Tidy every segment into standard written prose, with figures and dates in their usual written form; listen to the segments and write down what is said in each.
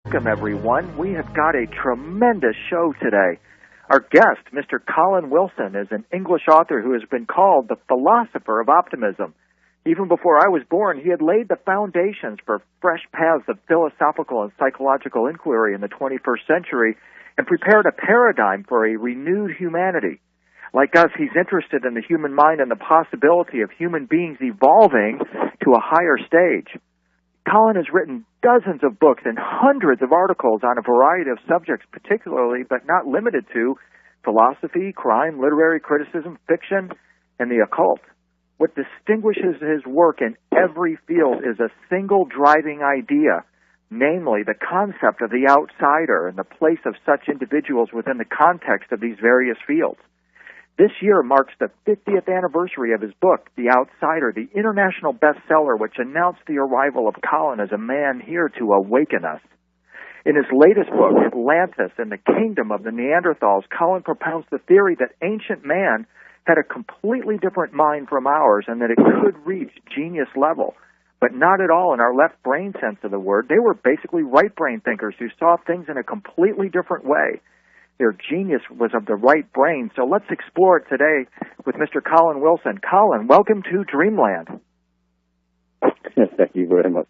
Welcome, everyone. We have got a tremendous show today. Our guest, Mr. Colin Wilson, is an English author who has been called the philosopher of optimism. Even before I was born, he had laid the foundations for fresh paths of philosophical and psychological inquiry in the 21st century and prepared a paradigm for a renewed humanity. Like us, he's interested in the human mind and the possibility of human beings evolving to a higher stage. Colin has written dozens of books and hundreds of articles on a variety of subjects, particularly, but not limited to, philosophy, crime, literary criticism, fiction, and the occult. What distinguishes his work in every field is a single driving idea, namely the concept of the outsider and the place of such individuals within the context of these various fields. This year marks the 50th anniversary of his book, The Outsider, the international bestseller which announced the arrival of Colin as a man here to awaken us. In his latest book, Atlantis and the Kingdom of the Neanderthals, Colin propounds the theory that ancient man had a completely different mind from ours and that it could reach genius level, but not at all in our left brain sense of the word. They were basically right brain thinkers who saw things in a completely different way. Their genius was of the right brain. So let's explore it today with Mr. Colin Wilson. Colin, welcome to Dreamland. Thank you very much.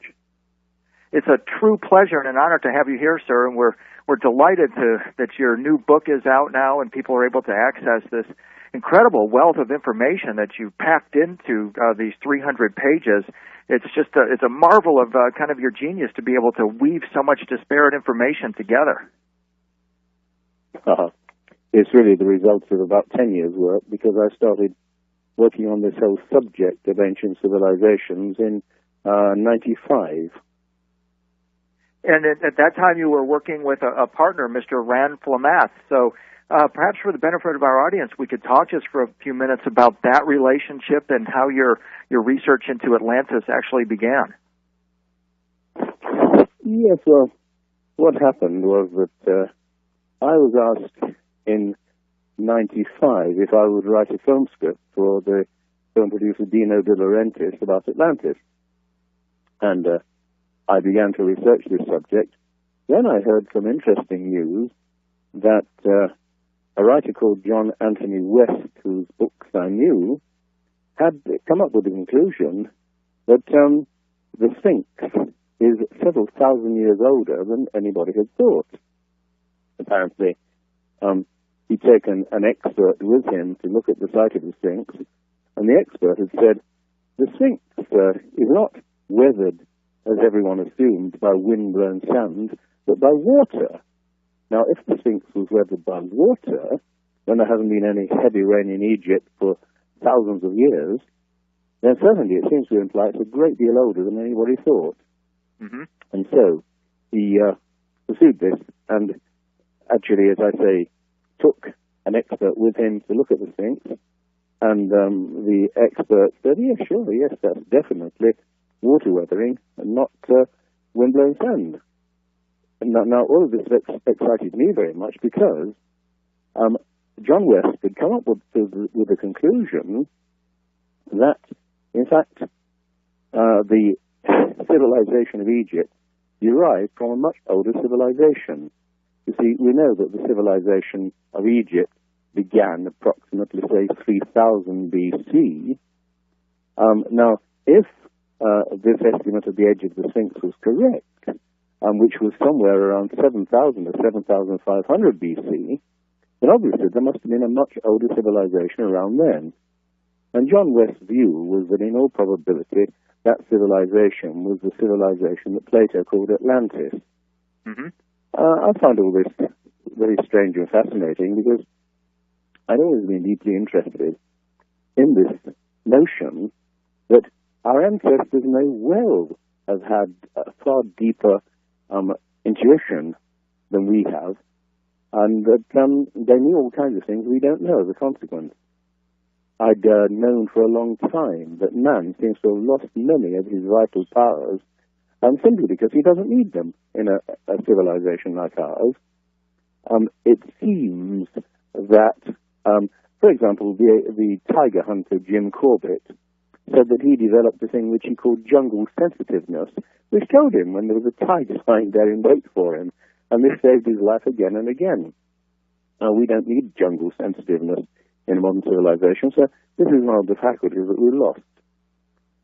It's a true pleasure and an honor to have you here, sir, and we're delighted that your new book is out now and people are able to access this incredible wealth of information that you packed into these 300 pages. It's just it's a marvel of kind of your genius to be able to weave so much disparate information together. It's really the result of about 10 years' work, because I started working on this whole subject of ancient civilizations in 95. And at that time you were working with a partner, Mr. Rand Flamath. So perhaps for the benefit of our audience, we could talk just for a few minutes about that relationship and how your research into Atlantis actually began. Yes, well, what happened was that I was asked in 95 if I would write a film script for the film producer Dino De Laurentiis about Atlantis. And I began to research this subject. Then I heard some interesting news that a writer called John Anthony West, whose books I knew, had come up with the conclusion that the Sphinx is several thousand years older than anybody had thought. Apparently, he'd taken an expert with him to look at the site of the Sphinx, and the expert had said, the Sphinx is not weathered, as everyone assumed, by wind-blown sand, but by water. Now, if the Sphinx was weathered by water, when there hasn't been any heavy rain in Egypt for thousands of years, then certainly it seems to imply it's a great deal older than anybody thought. Mm-hmm. And so he pursued this, and actually, as I say, took an expert with him to look at the Sphinx, and the expert said, yes, sure, yes, that's definitely water weathering and not wind-blown sand. And now, all of this excited me very much because John West had come up with the conclusion that, in fact, the civilization of Egypt derived from a much older civilization. You see, we know that the civilization of Egypt began approximately, say, 3000 BC. Now, if this estimate of the age of the Sphinx was correct, which was somewhere around 7000 or 7500 BC, then obviously there must have been a much older civilization around then. And John West's view was that in all probability that civilization was the civilization that Plato called Atlantis. Mm-hmm. I found all this very strange and fascinating because I'd always been deeply interested in this notion that our ancestors may well have had a far deeper intuition than we have, and that they knew all kinds of things we don't know as a consequence. I'd known for a long time that man seems to have lost many of his vital powers, simply because he doesn't need them in a civilization like ours. It seems that, for example, the tiger hunter Jim Corbett, said that he developed a thing which he called jungle sensitiveness, which told him when there was a tiger lying there in wait for him, and this saved his life again and again. Now, we don't need jungle sensitiveness in modern civilization, so this is one of the faculties that we lost.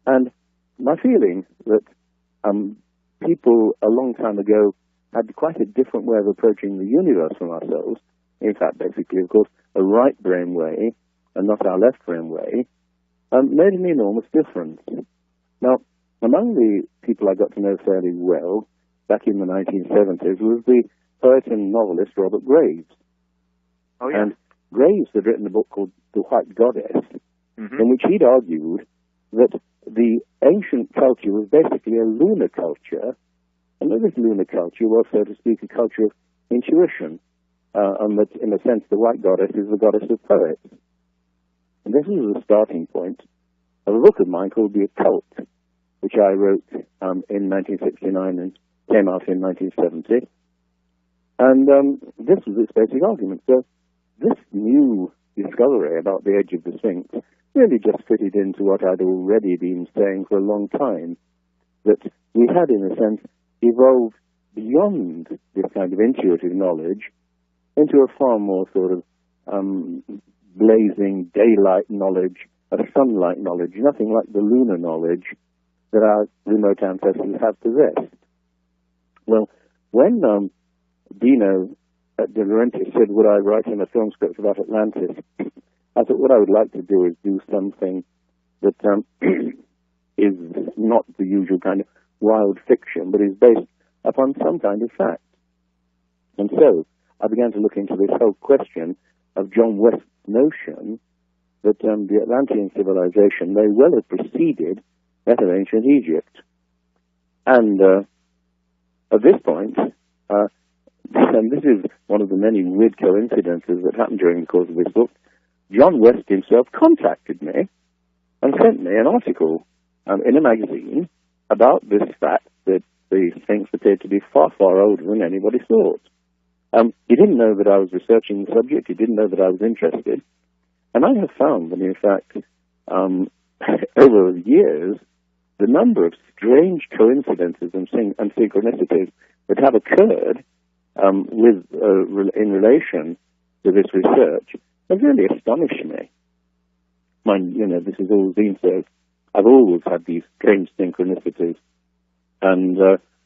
And my feeling that people a long time ago had quite a different way of approaching the universe from ourselves, in fact, basically, of course, a right brain way and not our left brain way, made an enormous difference. Now, among the people I got to know fairly well back in the 1970s was the poet and novelist Robert Graves. Oh, yeah. And Graves had written a book called The White Goddess, in which he'd argued that the ancient culture was basically a lunar culture, and that this lunar culture was, so to speak, a culture of intuition, and that, in a sense, the White Goddess is the goddess of poets. And this was the starting point of a book of mine called The Occult, which I wrote in 1969 and came out in 1970. And this was its basic argument. So this new discovery about the age of the Sphinx really just fitted into what I'd already been saying for a long time, that we had, in a sense, evolved beyond this kind of intuitive knowledge into a far more sort of blazing daylight knowledge, a sunlight knowledge, nothing like the lunar knowledge that our remote ancestors have possessed. Well, when Dino De Laurentiis said, would I write him a film script about Atlantis, I thought what I would like to do is do something that is not the usual kind of wild fiction, but is based upon some kind of fact. And so I began to look into this whole question of John West's notion that the Atlantean civilization may well have preceded that of ancient Egypt. And at this point, and this is one of the many weird coincidences that happened during the course of this book, John West himself contacted me and sent me an article in a magazine about this fact that the Sphinx appeared to be far, far older than anybody thought. He didn't know that I was researching the subject. He didn't know that I was interested. And I have found that, in fact, over the years, the number of strange coincidences and synchronicities that have occurred in relation to this research have really astonished me. Mind, this has all been so. I've always had these strange synchronicities. And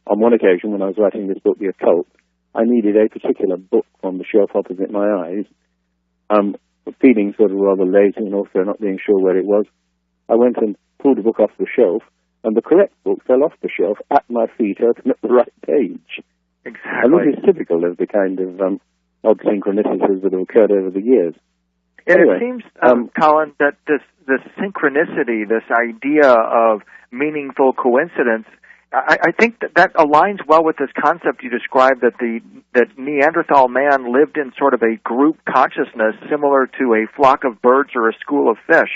on one occasion, when I was writing this book, The Occult, I needed a particular book from the shelf opposite my eyes. Feeling sort of rather lazy and also not being sure where it was, I went and pulled the book off the shelf, and the correct book fell off the shelf at my feet, open at the right page. Exactly. And this is typical of the kind of odd synchronicities that have occurred over the years. And anyway, it seems, Colin, that this synchronicity, this idea of meaningful coincidence, I think that aligns well with this concept you described that Neanderthal man lived in sort of a group consciousness similar to a flock of birds or a school of fish.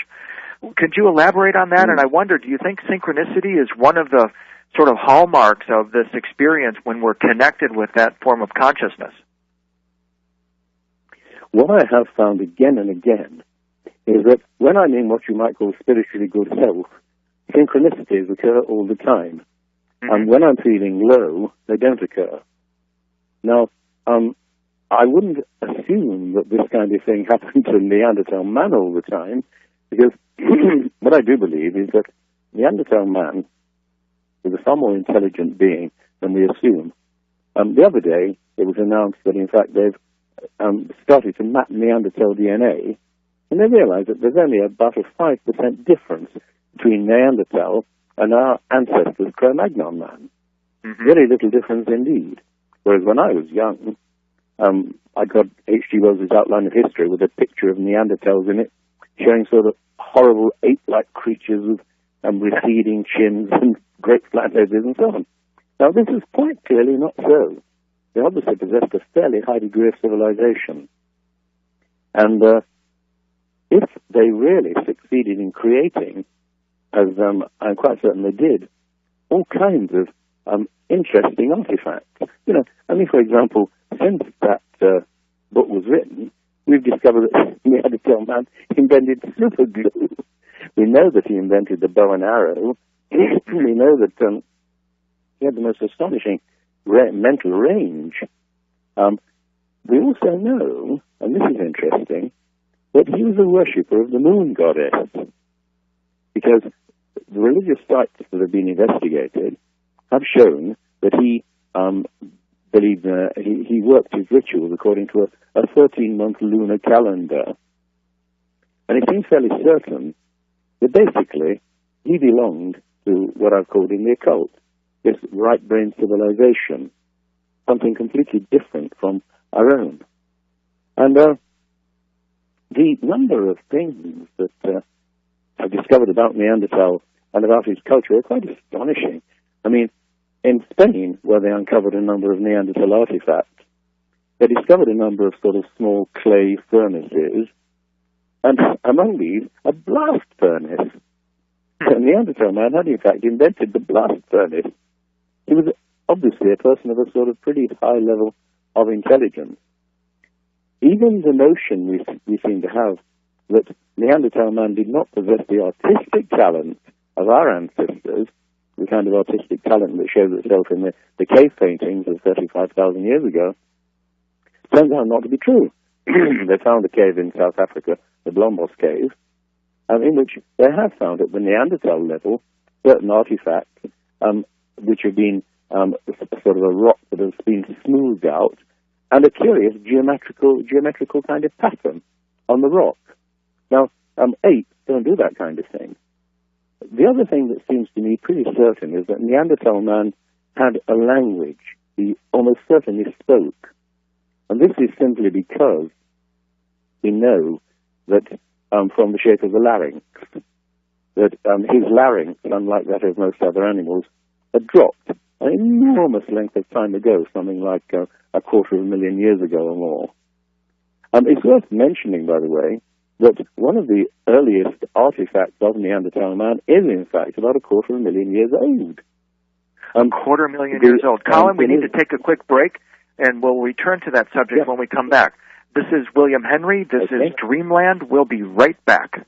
Could you elaborate on that? And I wonder, do you think synchronicity is one of the sort of hallmarks of this experience when we're connected with that form of consciousness? What I have found again and again is that when I'm in what you might call spiritually good health, synchronicities occur all the time. And when I'm feeling low, they don't occur. Now, I wouldn't assume that this kind of thing happened to Neanderthal man all the time, because what I do believe is that Neanderthal man is a far more intelligent being than we assume. The other day, it was announced that, in fact, they've started to map Neanderthal DNA, and they realized that there's only about a 5% difference between Neanderthal and our ancestors, Cro-Magnon man. Very little difference indeed. Whereas when I was young, I got H.G. Wells's Outline of History with a picture of Neanderthals in it, showing sort of horrible ape-like creatures with receding chins and great flat noses and so on. Now, this is quite clearly not so. They obviously possessed a fairly high degree of civilization. And if they really succeeded in creating, as I'm quite certain they did, all kinds of interesting artifacts. For example, since that book was written, we've discovered that Neanderthal man invented super glue, We know that he invented the bow and arrow. We know that he had the most astonishing mental range. We also know, and this is interesting, that he was a worshipper of the moon goddess, because the religious sites that have been investigated have shown that he believed he worked his rituals according to a 13-month lunar calendar. And it seems fairly certain that basically he belonged to what I've called in the occult, this right-brain civilization, something completely different from our own. And the number of things that I've discovered about Neanderthal and about his culture are quite astonishing. I mean, in Spain, where they uncovered a number of Neanderthal artifacts, they discovered a number of sort of small clay furnaces, and among these, a blast furnace. The Neanderthal man had, in fact, invented the blast furnace. He was obviously a person of a sort of pretty high level of intelligence. Even the notion we seem to have that Neanderthal man did not possess the artistic talent of our ancestors, the kind of artistic talent that shows itself in the cave paintings of 35,000 years ago, turns out not to be true. They found a cave in South Africa, the Blombos Cave, in which they have found at the Neanderthal level certain artifacts which have been sort of a rock that has been smoothed out, and a curious geometrical kind of pattern on the rock. Now, apes don't do that kind of thing. The other thing that seems to me pretty certain is that Neanderthal man had a language he almost certainly spoke. And this is simply because we know that from the shape of the larynx, that his larynx, unlike that of most other animals, had dropped an enormous length of time ago, something like 250,000 years ago or more. It's worth mentioning, by the way, that one of the earliest artifacts of Neanderthal man is, in fact, about 250,000 years old. 250,000 years old. Colin, we need to take a quick break, and we'll return to that subject when we come back. This is William Henry. This is Dreamland. We'll be right back.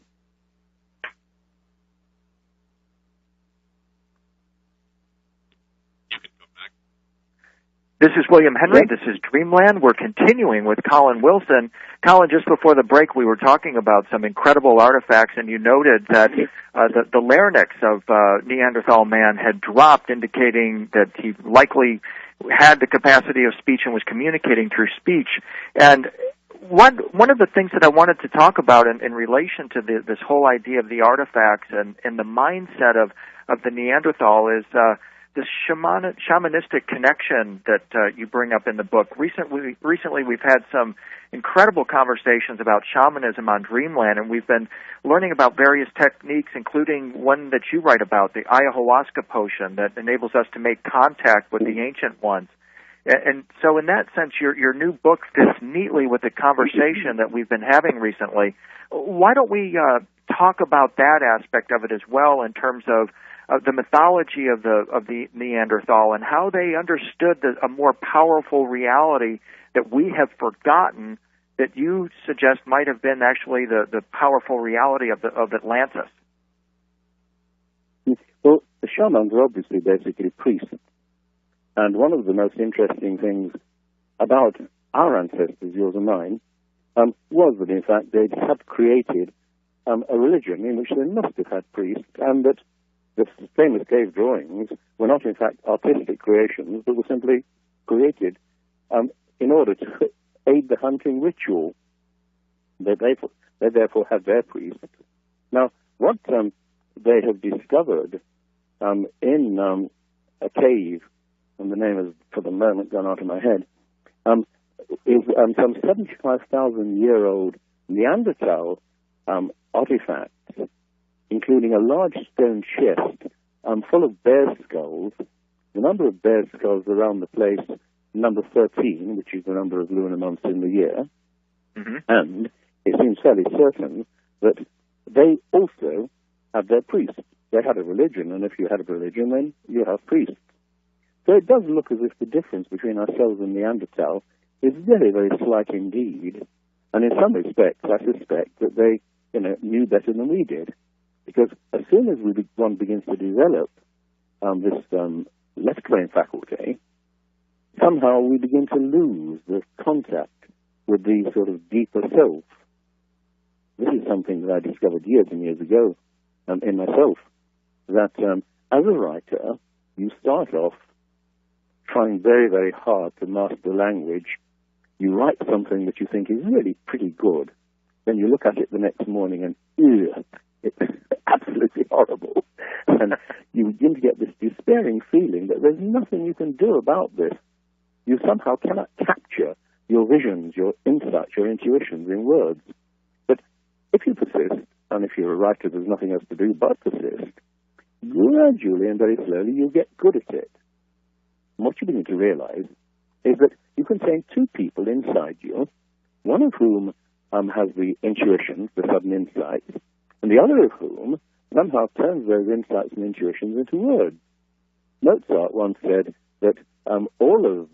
This is William Henry. This is Dreamland. We're continuing with Colin Wilson. Colin, just before the break, we were talking about some incredible artifacts, and you noted that the larynx of Neanderthal man had dropped, indicating that he likely had the capacity of speech and was communicating through speech. And one of the things that I wanted to talk about in relation to this whole idea of the artifacts and the mindset of the Neanderthal is this shamanistic connection that you bring up in the book. Recently, we've had some incredible conversations about shamanism on Dreamland, and we've been learning about various techniques, including one that you write about, the ayahuasca potion that enables us to make contact with the ancient ones. And so in that sense, your new book fits neatly with the conversation that we've been having recently. Why don't we talk about that aspect of it as well, in terms of the mythology of the Neanderthal and how they understood a more powerful reality that we have forgotten, that you suggest might have been actually the powerful reality of Atlantis? Well, the shamans are obviously basically priests. And one of the most interesting things about our ancestors, yours and mine, was that, in fact, they had created a religion in which they must have had priests, and that the famous cave drawings were not, in fact, artistic creations, but were simply created in order to aid the hunting ritual. They therefore had their priests. Now, what they have discovered in a cave, and the name has, for the moment, gone out of my head, is some 75,000-year-old Neanderthal artifacts, including a large stone chest full of bear skulls. The number of bear skulls around the place, number 13, which is the number of lunar months in the year. Mm-hmm. And it seems fairly certain that they also had their priests. They had a religion, and if you had a religion, then you have priests. So it does look as if the difference between ourselves and Neanderthal is very, very slight indeed. And in some respects, I suspect that they, knew better than we did. Because as soon as one begins to develop this left brain faculty, somehow we begin to lose the contact with the sort of deeper self. This is something that I discovered years and years ago in myself, that as a writer, you start off trying very, very hard to master language. You write something that you think is really pretty good. Then you look at it the next morning and, it's absolutely horrible. And you begin to get this despairing feeling that there's nothing you can do about this. You somehow cannot capture your visions, your insights, your intuitions in words. But if you persist, and if you're a writer, there's nothing else to do but persist, gradually and very slowly you'll get good at it. And what you begin to realize is that you contain two people inside you, one of whom has the intuitions, the sudden insights, and the other of whom somehow turns those insights and intuitions into words. Mozart once said that all of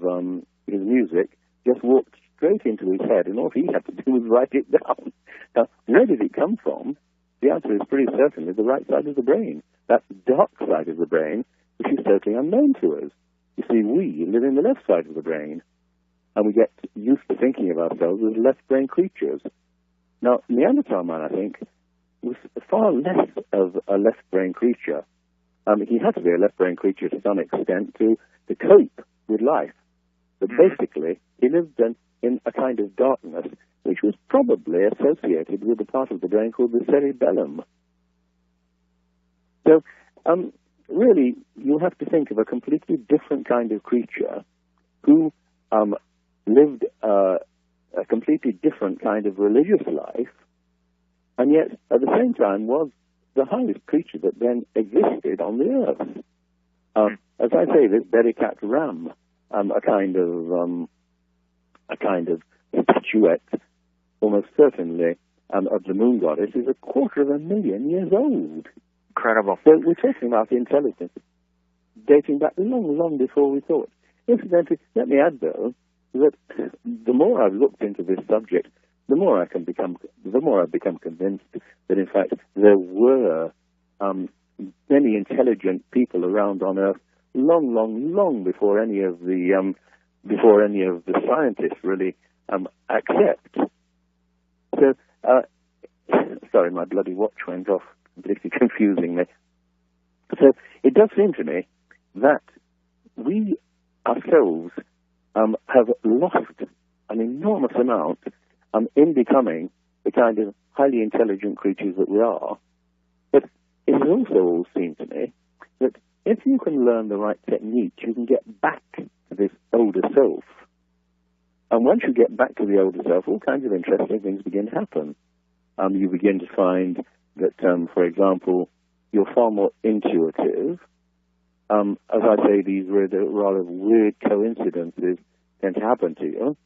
his music just walked straight into his head, and all he had to do was write it down. Now, where did it come from? The answer is pretty certainly the right side of the brain, that dark side of the brain, which is totally unknown to us. You see, we live in the left side of the brain, and we get used to thinking of ourselves as left-brain creatures. Now, Neanderthal man, I think, was far less of a left-brain creature. He had to be a left-brain creature to some extent to cope with life. But basically, he lived in a kind of darkness which was probably associated with a part of the brain called the cerebellum. So, really, you have to think of a completely different kind of creature who lived a completely different kind of religious life, and yet, at the same time, was the highest creature that then existed on the earth. As I say, this Bericat ram, a kind of statuette, almost certainly, of the moon goddess, is 250,000 years old. Incredible. So we're talking about intelligence dating back long, long before we thought. Incidentally, let me add, though, that the more I've looked into this subject, the more I've become convinced that, in fact, there were many intelligent people around on Earth long, long, long before any of the scientists really accept. So, sorry, my bloody watch went off, completely confusing me. So it does seem to me that we ourselves have lost an enormous amount in becoming the kind of highly intelligent creatures that we are. But it has also all seemed to me that if you can learn the right technique, you can get back to this older self. And once you get back to the older self, all kinds of interesting things begin to happen. You begin to find that, for example, you're far more intuitive. As I say, these rather weird coincidences tend to happen to you.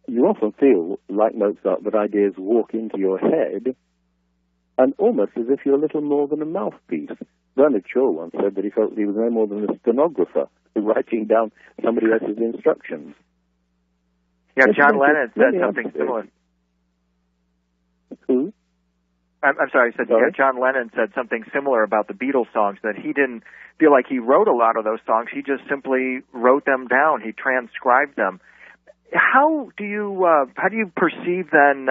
You often feel, like Mozart, that ideas walk into your head, and almost as if you're a little more than a mouthpiece. Bernard Shaw once said that he felt he was no more than a stenographer writing down somebody else's instructions. Yeah, John Lennon said something similar. Who? I'm sorry, John Lennon said something similar about the Beatles songs, that he didn't feel like he wrote a lot of those songs. He just simply wrote them down. He transcribed them. How do you perceive then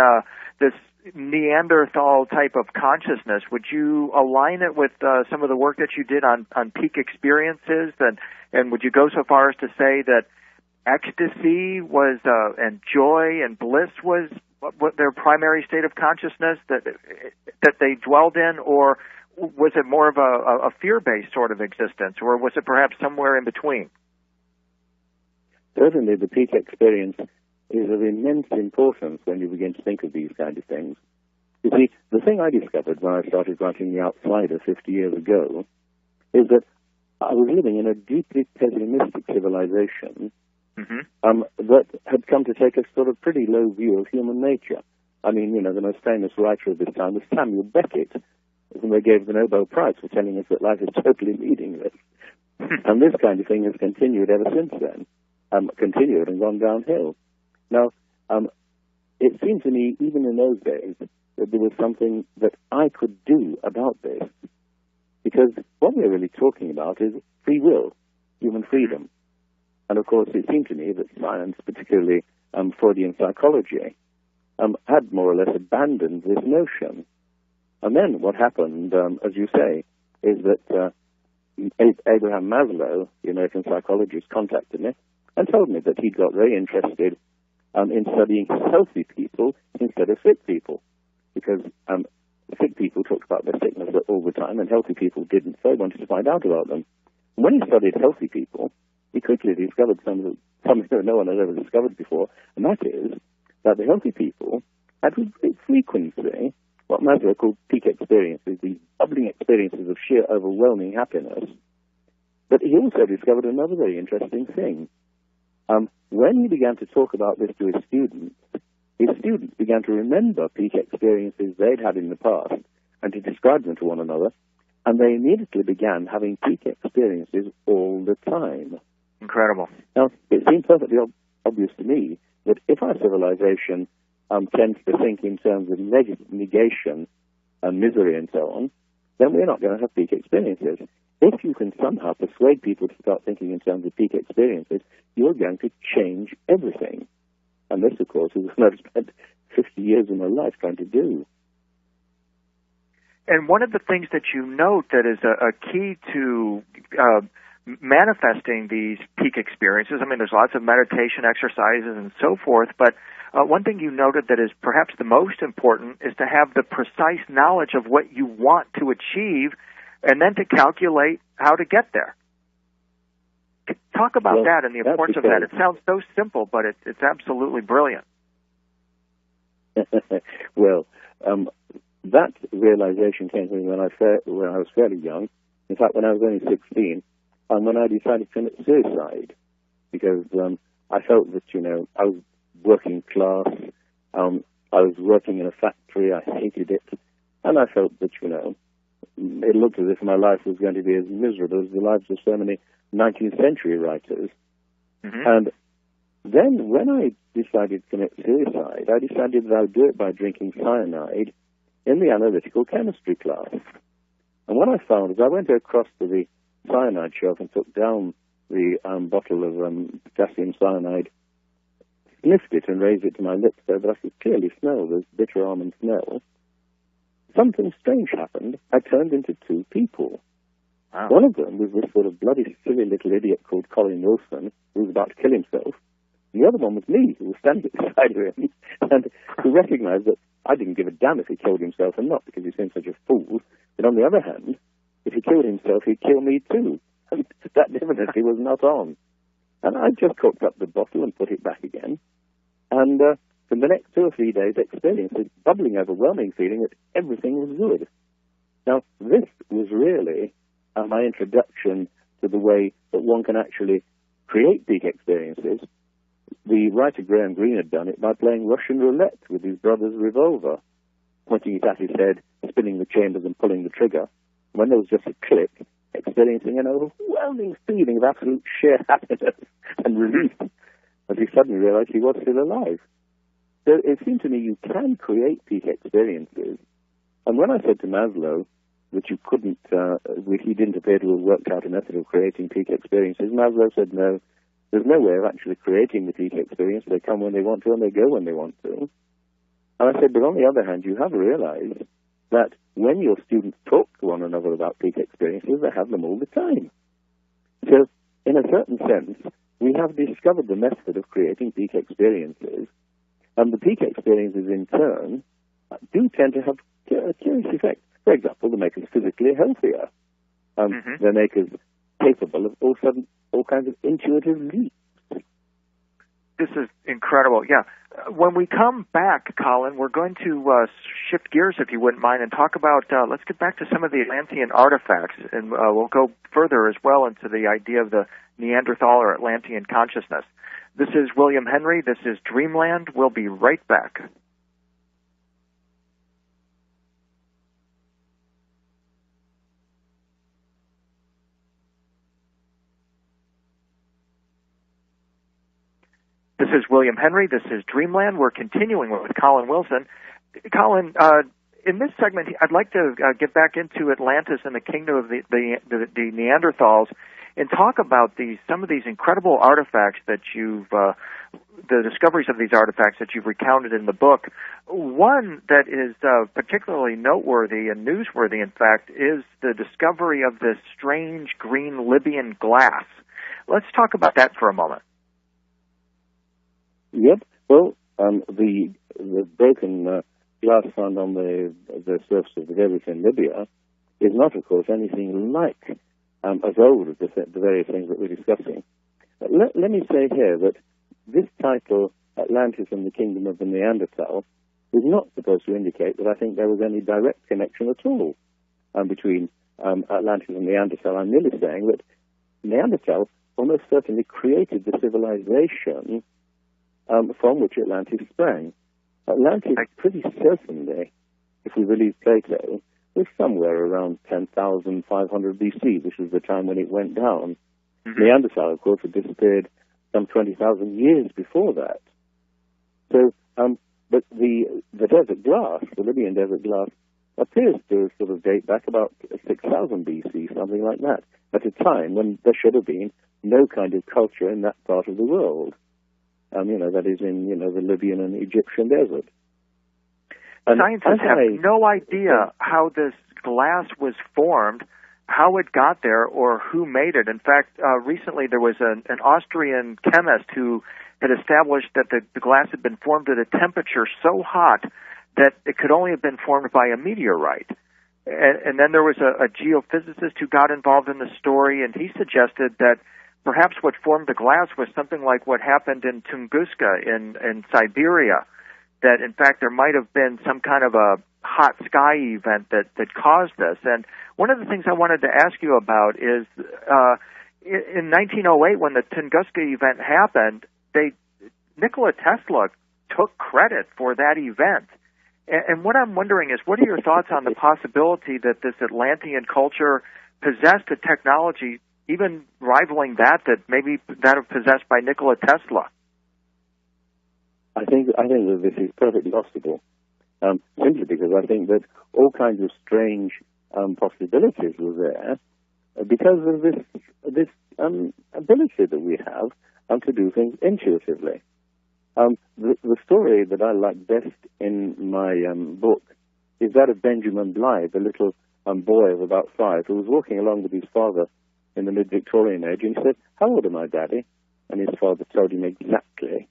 this Neanderthal type of consciousness? Would you align it with some of the work that you did on peak experiences, and would you go so far as to say that ecstasy was and joy and bliss was what their primary state of consciousness that they dwelled in, or was it more of a fear-based sort of existence, or was it perhaps somewhere in between? Certainly, the peak experience is of immense importance when you begin to think of these kind of things. You see, the thing I discovered when I started writing The Outsider 50 years ago is that I was living in a deeply pessimistic civilization that had come to take a sort of pretty low view of human nature. I mean, the most famous writer of this time was Samuel Beckett, whom they gave the Nobel Prize for telling us that life is totally meaningless. And this kind of thing has continued ever since then. Continued and gone downhill. Now, it seemed to me, even in those days, that there was something that I could do about this. Because what we're really talking about is free will, human freedom. And of course, it seemed to me that science, particularly Freudian psychology, had more or less abandoned this notion. And then what happened, as you say, is that Abraham Maslow, the American psychologist, contacted me and told me that he'd got very interested in studying healthy people instead of sick people. Because sick people talked about their sickness all the time, and healthy people didn't, so he wanted to find out about them. And when he studied healthy people, he quickly discovered something that no one had ever discovered before, and that is that the healthy people had with great frequency what Maslow called peak experiences, these bubbling experiences of sheer overwhelming happiness. But he also discovered another very interesting thing. When he began to talk about this to his students began to remember peak experiences they'd had in the past and to describe them to one another, and they immediately began having peak experiences all the time. Incredible. Now, it seemed perfectly obvious to me that if our civilization tends to think in terms of negation and misery and so on, then we're not going to have peak experiences. If you can somehow persuade people to start thinking in terms of peak experiences, you're going to change everything. And this, of course, is what I've spent 50 years of my life trying to do. And one of the things that you note that is a key to manifesting these peak experiences, I mean, there's lots of meditation exercises and so forth, but one thing you noted that is perhaps the most important is to have the precise knowledge of what you want to achieve and then to calculate how to get there. Talk about that and the importance of that. It sounds so simple, but it's absolutely brilliant. Well, that realization came to me when I was fairly young. In fact, when I was only 16, and when I decided to commit suicide, because I felt that, I was working class, I was working in a factory, I hated it, and I felt that, it looked as if my life was going to be as miserable as the lives of so many 19th century writers. Mm-hmm. And then when I decided to commit suicide, I decided that I would do it by drinking cyanide in the analytical chemistry class. And what I found is I went across to the cyanide shelf and took down the bottle of potassium cyanide, sniffed it and raised it to my lips so that I could clearly smell the bitter almond smell. Something strange happened. I turned into two people. Wow. One of them was this sort of bloody, silly little idiot called Colin Wilson, who was about to kill himself. And the other one was me, who was standing beside him, and who recognized that I didn't give a damn if he killed himself or not, because he seemed such a fool. But on the other hand, if he killed himself, he'd kill me too. And that definitely was not on. And I just corked up the bottle and put it back again. And for the next 2 or 3 days, experienced this bubbling, overwhelming feeling that everything was good. Now, this was really my introduction to the way that one can actually create peak experiences. The writer Graham Greene had done it by playing Russian roulette with his brother's revolver, pointing it at his head, spinning the chambers and pulling the trigger. When there was just a click, experiencing an overwhelming feeling of absolute sheer happiness and relief as he suddenly realized he was still alive. So it seemed to me you can create peak experiences. And when I said to Maslow that you couldn't, he didn't appear to have worked out a method of creating peak experiences, Maslow said, no, there's no way of actually creating the peak experience. They come when they want to and they go when they want to. And I said, but on the other hand, you have realized that when your students talk to one another about peak experiences, they have them all the time. So, in a certain sense, we have discovered the method of creating peak experiences, and the peak experiences, in turn, do tend to have a curious effect. For example, they make us physically healthier. They make us capable of all kinds of intuitive leaps. This is incredible. Yeah. When we come back, Colin, we're going to shift gears, if you wouldn't mind, and talk about, let's get back to some of the Atlantean artifacts, and we'll go further as well into the idea of the Neanderthal or Atlantean consciousness. This is William Henry. This is Dreamland. We'll be right back. This is William Henry. This is Dreamland. We're continuing with Colin Wilson. Colin, in this segment, I'd like to get back into Atlantis and the kingdom of the Neanderthals, and talk about some of these incredible artifacts that the discoveries of these artifacts that you've recounted in the book. One that is particularly noteworthy and newsworthy, in fact, is the discovery of this strange green Libyan glass. Let's talk about that for a moment. Yep. Well, the broken glass found on the surface of the desert in Libya is not, of course, anything like as old as the various things that we're discussing. Let me say here that this title, Atlantis and the Kingdom of the Neanderthal, is not supposed to indicate that I think there was any direct connection at all between Atlantis and Neanderthal. I'm merely saying that Neanderthal almost certainly created the civilization from which Atlantis sprang. Atlantis, pretty certainly, if we believe Plato, was somewhere around 10,500 BC, which was the time when it went down. Mm-hmm. Neanderthal, of course, had disappeared some 20,000 years before that. So, but the desert glass, the Libyan desert glass, appears to sort of date back about 6,000 BC, something like that, at a time when there should have been no kind of culture in that part of the world. That is in, the Libyan and Egyptian desert. And scientists have no idea how this glass was formed, how it got there, or who made it. In fact, recently there was an Austrian chemist who had established that the glass had been formed at a temperature so hot that it could only have been formed by a meteorite. And then there was a geophysicist who got involved in the story, and he suggested that perhaps what formed the glass was something like what happened in Tunguska in Siberia, that in fact there might have been some kind of a hot sky event that caused this. And one of the things I wanted to ask you about is in 1908 when the Tunguska event happened, Nikola Tesla took credit for that event. And what I'm wondering is, what are your thoughts on the possibility that this Atlantean culture possessed a technology even rivaling that maybe that was possessed by Nikola Tesla? I think that this is perfectly possible, simply because I think that all kinds of strange possibilities were there because of this ability that we have to do things intuitively. The story that I like best in my book is that of Benjamin Blythe, a little boy of about 5 who was walking along with his father in the mid-Victorian age, and he said, "How old am I, Daddy?" And his father told him exactly.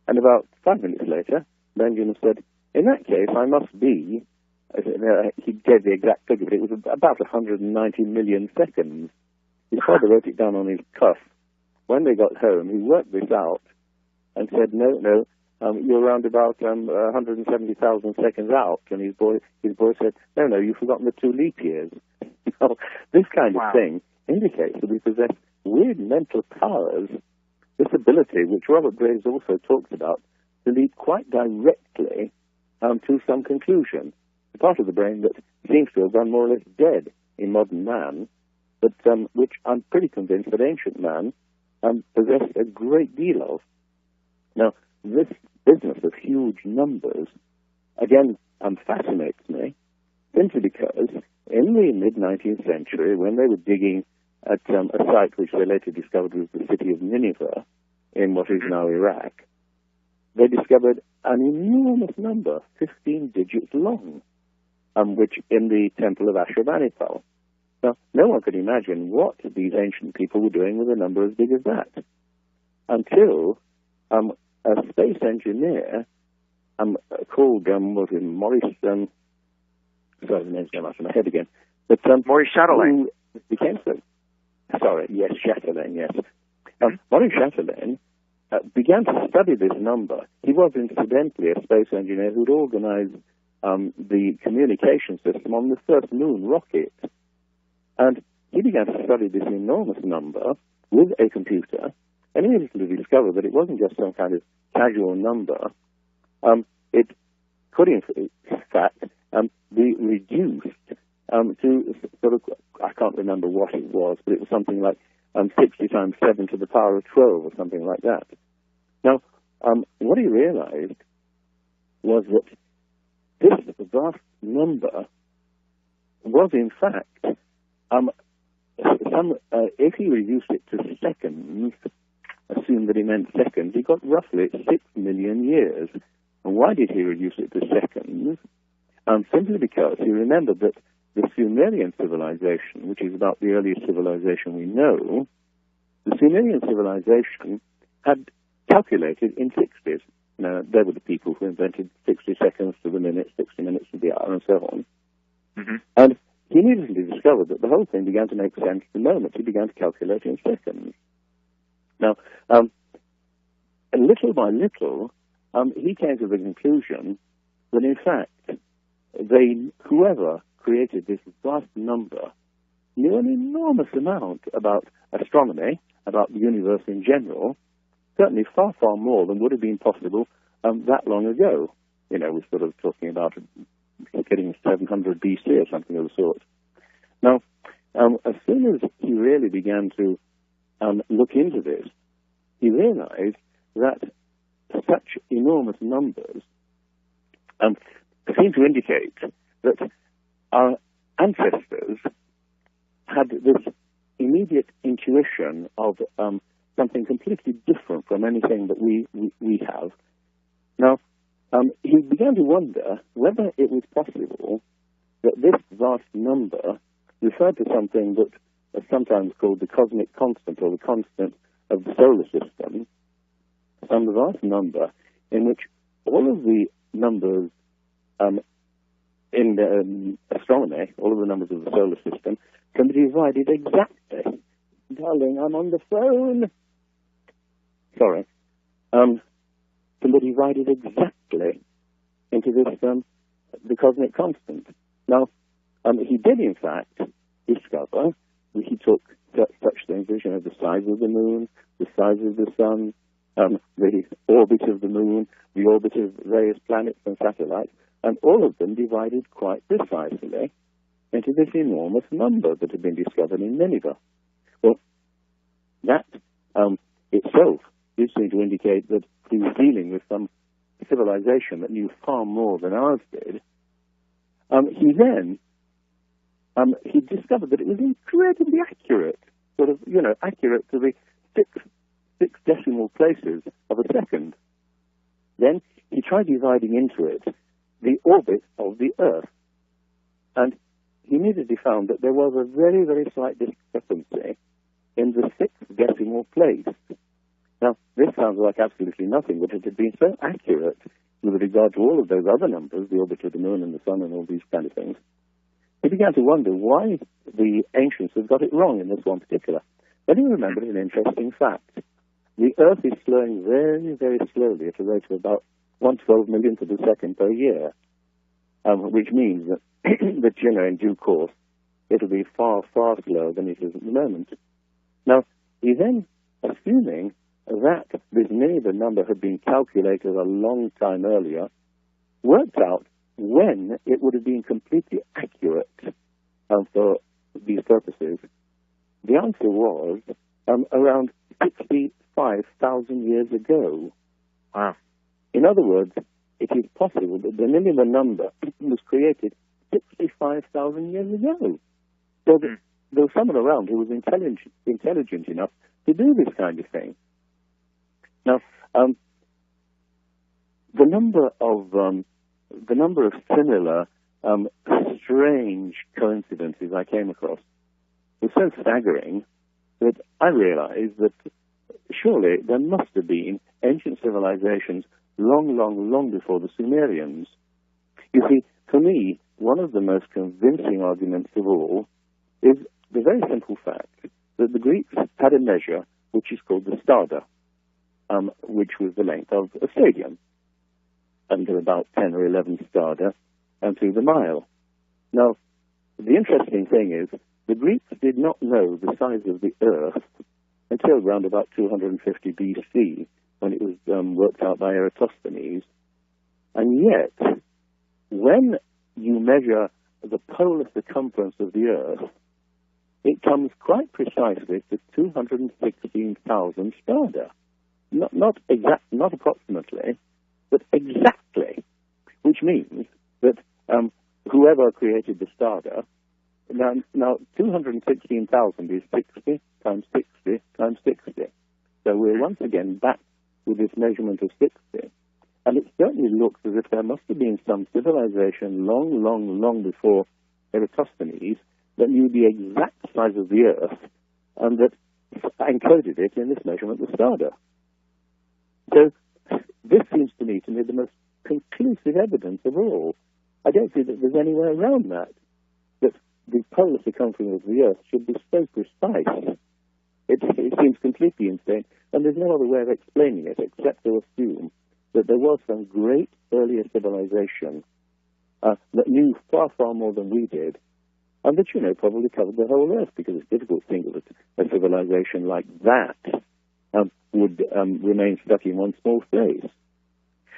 And about 5 minutes later, Benjamin said, "In that case, I must be," he gave the exact figure, but it was about 190 million seconds. His father wrote it down on his cuff. When they got home, he worked this out and said, no, you're around about 170,000 seconds out. And his boy said, no, you've forgotten the 2 leap years. This kind of thing indicates that we possess weird mental powers, this ability, which Robert Graves also talks about, to lead quite directly to some conclusion. The part of the brain that seems to have gone more or less dead in modern man, but which I'm pretty convinced that ancient man possessed a great deal of. Now, this business of huge numbers, again, fascinates me, simply because in the mid-19th century, when they were digging at a site which they later discovered was the city of Nineveh in what is now Iraq, they discovered an enormous number, 15 digits long, which in the temple of Ashurbanipal. Now, no one could imagine what these ancient people were doing with a number as big as that, until a space engineer called, Maurice, sorry, the name's going out of my head again, but Maurice Chatelain. Became so. Sorry, yes, Chatelain, yes. Maurice Chatelain began to study this number. He was incidentally a space engineer who'd organized the communication system on the first moon rocket. And he began to study this enormous number with a computer, and immediately discovered that it wasn't just some kind of casual number. It could, in fact, be reduced to sort of, I can't remember what it was, but it was something like 60 times 7 to the power of 12 or something like that. Now, what he realized was that this vast number was in fact, if he reduced it to seconds, assume that he meant seconds, he got roughly 6 million years. And why did he reduce it to seconds? Simply because he remembered that the Sumerian civilization, which is about the earliest civilization we know, the Sumerian civilization had calculated in 60s. Now, they were the people who invented 60 seconds to the minute, 60 minutes to the hour, and so on. Mm-hmm. And he immediately discovered that the whole thing began to make sense the moment he began to calculate in seconds. Now, little by little, he came to the conclusion that, in fact, whoever created this vast number knew an enormous amount about astronomy, about the universe in general, certainly far, far more than would have been possible that long ago. You know, we're sort of talking about getting 700 BC or something of the sort. Now, as soon as he really began to look into this, he realized that such enormous numbers seem to indicate that our ancestors had this immediate intuition of something completely different from anything that we have. Now, he began to wonder whether it was possible that this vast number referred to something that is sometimes called the cosmic constant, or the constant of the solar system, some vast number in which all of the numbers in astronomy, all of the numbers of the solar system, can be divided exactly. Darling, I'm on the phone. Sorry. Can be divided exactly into this, the cosmic constant. Now, he did, in fact, discover, he took such things as, the size of the moon, the size of the sun, the orbit of the moon, the orbit of various planets and satellites, and all of them divided quite precisely into this enormous number that had been discovered in Nineveh. Well, that itself did seem to indicate that he was dealing with some civilization that knew far more than ours did. He then he discovered that it was incredibly accurate, accurate to the six decimal places of a second. Then he tried dividing into it the orbit of the Earth, and he immediately found that there was a very, very slight discrepancy in the sixth decimal place. Now, this sounds like absolutely nothing, but it had been so accurate with regard to all of those other numbers, the orbit of the moon and the sun and all these kind of things. He began to wonder why the ancients had got it wrong in this one particular. Then he remembered an interesting fact. The Earth is slowing very, very slowly at a rate of about 1/12 millionth of a second per year, which means that, in due course, it'll be far, far slower than it is at the moment. Now, he then, assuming that this Nineveh number had been calculated a long time earlier, worked out when it would have been completely accurate for these purposes. The answer was around 65,000 years ago. Wow. In other words, it is possible that the Nineveh number was created 65,000 years ago. So there was someone around who was intelligent enough to do this kind of thing. Now, the number of similar strange coincidences I came across was so staggering that I realized that surely there must have been ancient civilizations long before the Sumerians. You see, for me, one of the most convincing arguments of all is the very simple fact that the Greeks had a measure which is called the stada, which was the length of a stadium, under about 10 or 11 stada, and through the mile. Now, the interesting thing is, the Greeks did not know the size of the Earth until around about 250 BC, when it was worked out by Eratosthenes. And yet, when you measure the polar circumference of the Earth, it comes quite precisely to 216,000 stada. Not approximately, but exactly, which means that created the stardust. Now 216,000 is 60 times 60 times 60. So we're once again back with this measurement of 60. And it certainly looks as if there must have been some civilization long, long, long before Eratosthenes that knew the exact size of the Earth and that encoded it in this measurement of stardust. So this seems to me the most conclusive evidence of all. I don't see that there's any way around that the polar circumference of the Earth should be so precise. It seems completely insane, and there's no other way of explaining it except to assume that there was some great earlier civilization that knew far, far more than we did, and that, probably covered the whole Earth, because it's difficult to think of a civilization like that would remain stuck in one small place.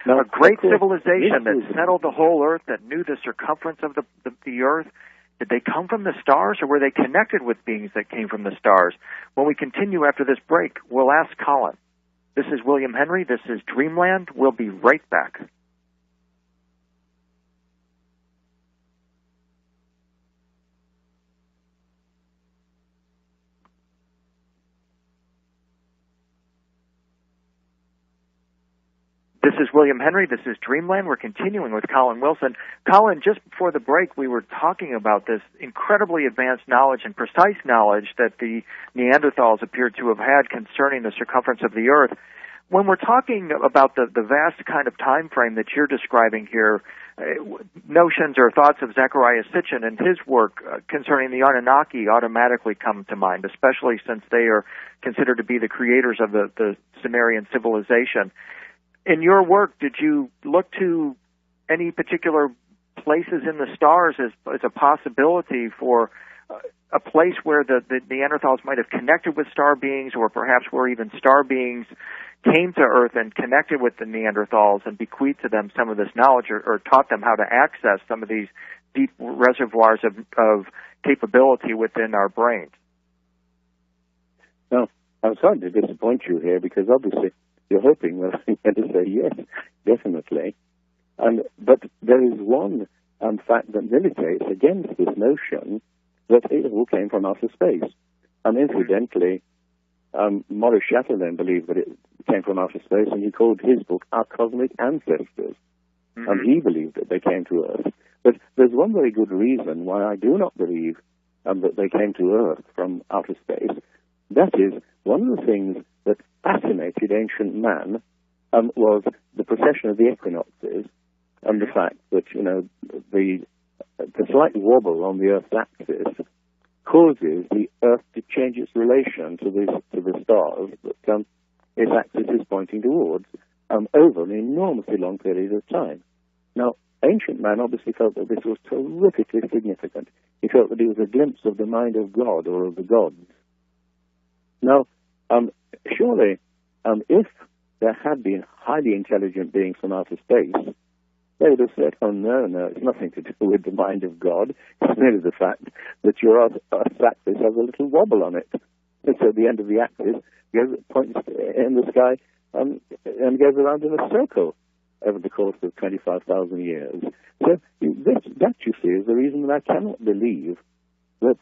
Now, a great civilization that settled the whole Earth, that knew the circumference of the Earth. Did they come from the stars, or were they connected with beings that came from the stars? When we continue after this break, we'll ask Colin. This is William Henry. This is Dreamland. We'll be right back. This is William Henry. This is Dreamland. We're continuing with Colin Wilson. Colin, just before the break, we were talking about this incredibly advanced knowledge and precise knowledge that the Neanderthals appeared to have had concerning the circumference of the Earth. When we're talking about the vast kind of time frame that you're describing here, notions or thoughts of Zecharia Sitchin and his work concerning the Anunnaki automatically come to mind, especially since they are considered to be the creators of the Sumerian civilization. In your work, did you look to any particular places in the stars as a possibility for a place where the Neanderthals might have connected with star beings, or perhaps where even star beings came to Earth and connected with the Neanderthals and bequeathed to them some of this knowledge, or taught them how to access some of these deep reservoirs of capability within our brains? No, I'm sorry to disappoint you here, because obviously you're hoping that I'm going to say yes, definitely. But there is one fact that militates against this notion that it all came from outer space. And incidentally, Maurice Chatelain believed that it came from outer space, and he called his book Our Cosmic Ancestors. Mm-hmm. And he believed that they came to Earth. But there's one very good reason why I do not believe that they came to Earth from outer space. That is, one of the things that fascinated ancient man was the precession of the equinoxes, and the fact that, the slight wobble on the Earth's axis causes the Earth to change its relation to the stars that its axis is pointing towards over an enormously long period of time. Now, ancient man obviously felt that this was terrifically significant. He felt that it was a glimpse of the mind of God, or of the gods. Now, surely, if there had been highly intelligent beings from outer space, they would have said, oh, no, it's nothing to do with the mind of God. It's merely the fact that your Earth's axis has a little wobble on it. And so the end of the axis points in the sky and goes around in a circle over the course of 25,000 years. So that, you see, is the reason that I cannot believe that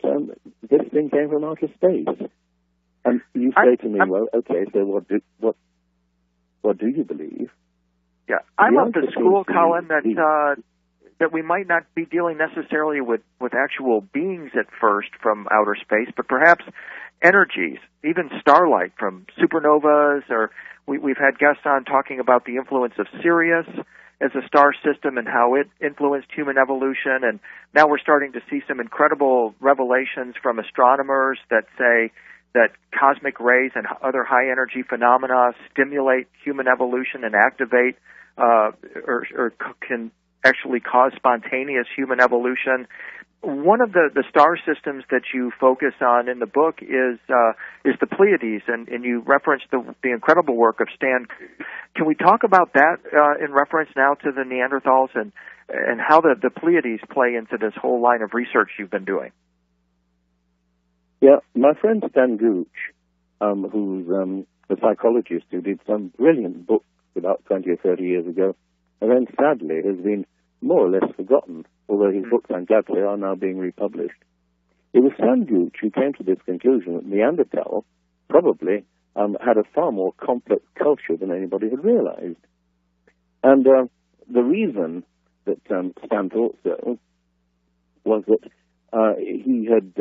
this thing came from outer space. And you say to me, well, okay, so what do you believe? Yeah, I'm of the school, Colin, that we might not be dealing necessarily with actual beings at first from outer space, but perhaps energies, even starlight from supernovas, or we've had guests on talking about the influence of Sirius as a star system and how it influenced human evolution, and now we're starting to see some incredible revelations from astronomers that say that cosmic rays and other high-energy phenomena stimulate human evolution and activate or can actually cause spontaneous human evolution. One of the star systems that you focus on in the book is the Pleiades, and you referenced the incredible work of Stan. Can we talk about that in reference now to the Neanderthals and how the Pleiades play into this whole line of research you've been doing? Yeah, my friend Stan Gooch, who's a psychologist who did some brilliant books about 20 or 30 years ago, and then sadly has been more or less forgotten although his books, undoubtedly, are now being republished. It was Stan Gooch who came to this conclusion that Neanderthal probably had a far more complex culture than anybody had realized. And the reason that Stan thought so was that he had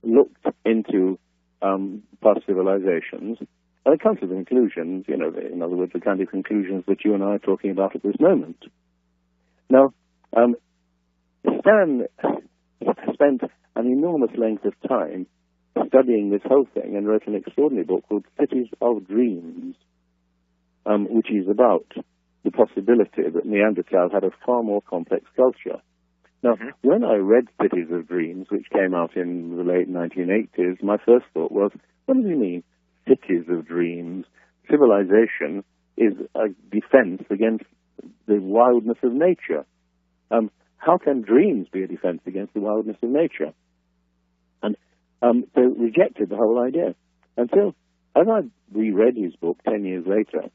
looked into past civilizations and come to the conclusions, in other words, the kind of conclusions that you and I are talking about at this moment. Now, Stan spent an enormous length of time studying this whole thing and wrote an extraordinary book called Cities of Dreams, which is about the possibility that Neanderthal had a far more complex culture. Now, when I read Cities of Dreams, which came out in the late 1980s, my first thought was, what does he mean, Cities of Dreams? Civilization is a defense against the wildness of nature. How can dreams be a defense against the wildness of nature? And they rejected the whole idea. And so, as I reread his book 10 years later,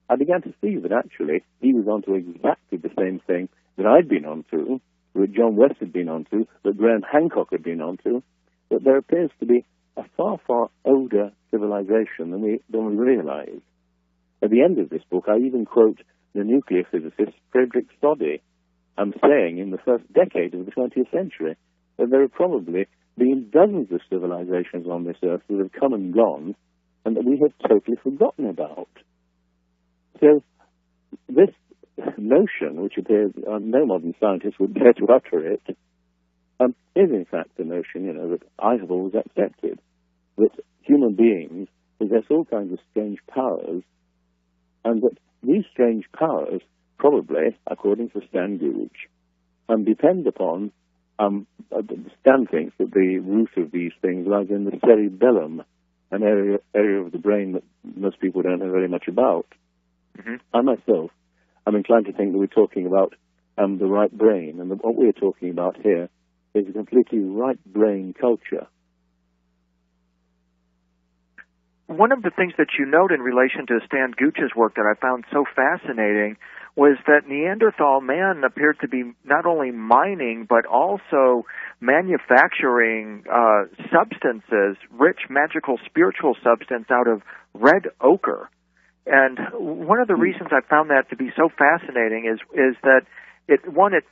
I began to see that actually he was onto exactly the same thing that I'd been onto, that John West had been onto, that Graham Hancock had been onto, that there appears to be a far, far older civilization than we realize. At the end of this book, I even quote the nuclear physicist Frederick Soddy, saying in the first decade of the 20th century that there have probably been dozens of civilizations on this earth that have come and gone and that we have totally forgotten about. So this notion, which appears no modern scientist would dare to utter it, is in fact the notion, that I have always accepted, that human beings possess all kinds of strange powers, and that these strange powers probably, according to Stan Gooch, depend upon, Stan thinks that the root of these things lies in the cerebellum, an area of the brain that most people don't know very much about. I myself, I'm inclined to think that we're talking about the right brain, and what we're talking about here is a completely right brain culture. One of the things that you note in relation to Stan Gooch's work that I found so fascinating was that Neanderthal man appeared to be not only mining, but also manufacturing substances, rich, magical, spiritual substance out of red ochre. And one of the reasons I found that to be so fascinating is that it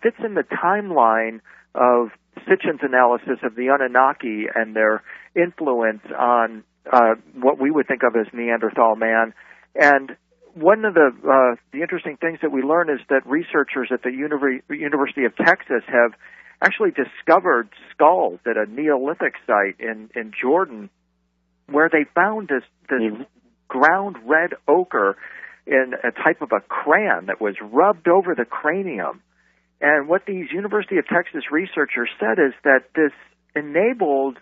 fits in the timeline of Sitchin's analysis of the Anunnaki and their influence on what we would think of as Neanderthal man. And one of the interesting things that we learn is that researchers at the University of Texas have actually discovered skulls at a Neolithic site in Jordan where they found this ground red ochre in a type of a crayon that was rubbed over the cranium. And what these University of Texas researchers said is that this enabled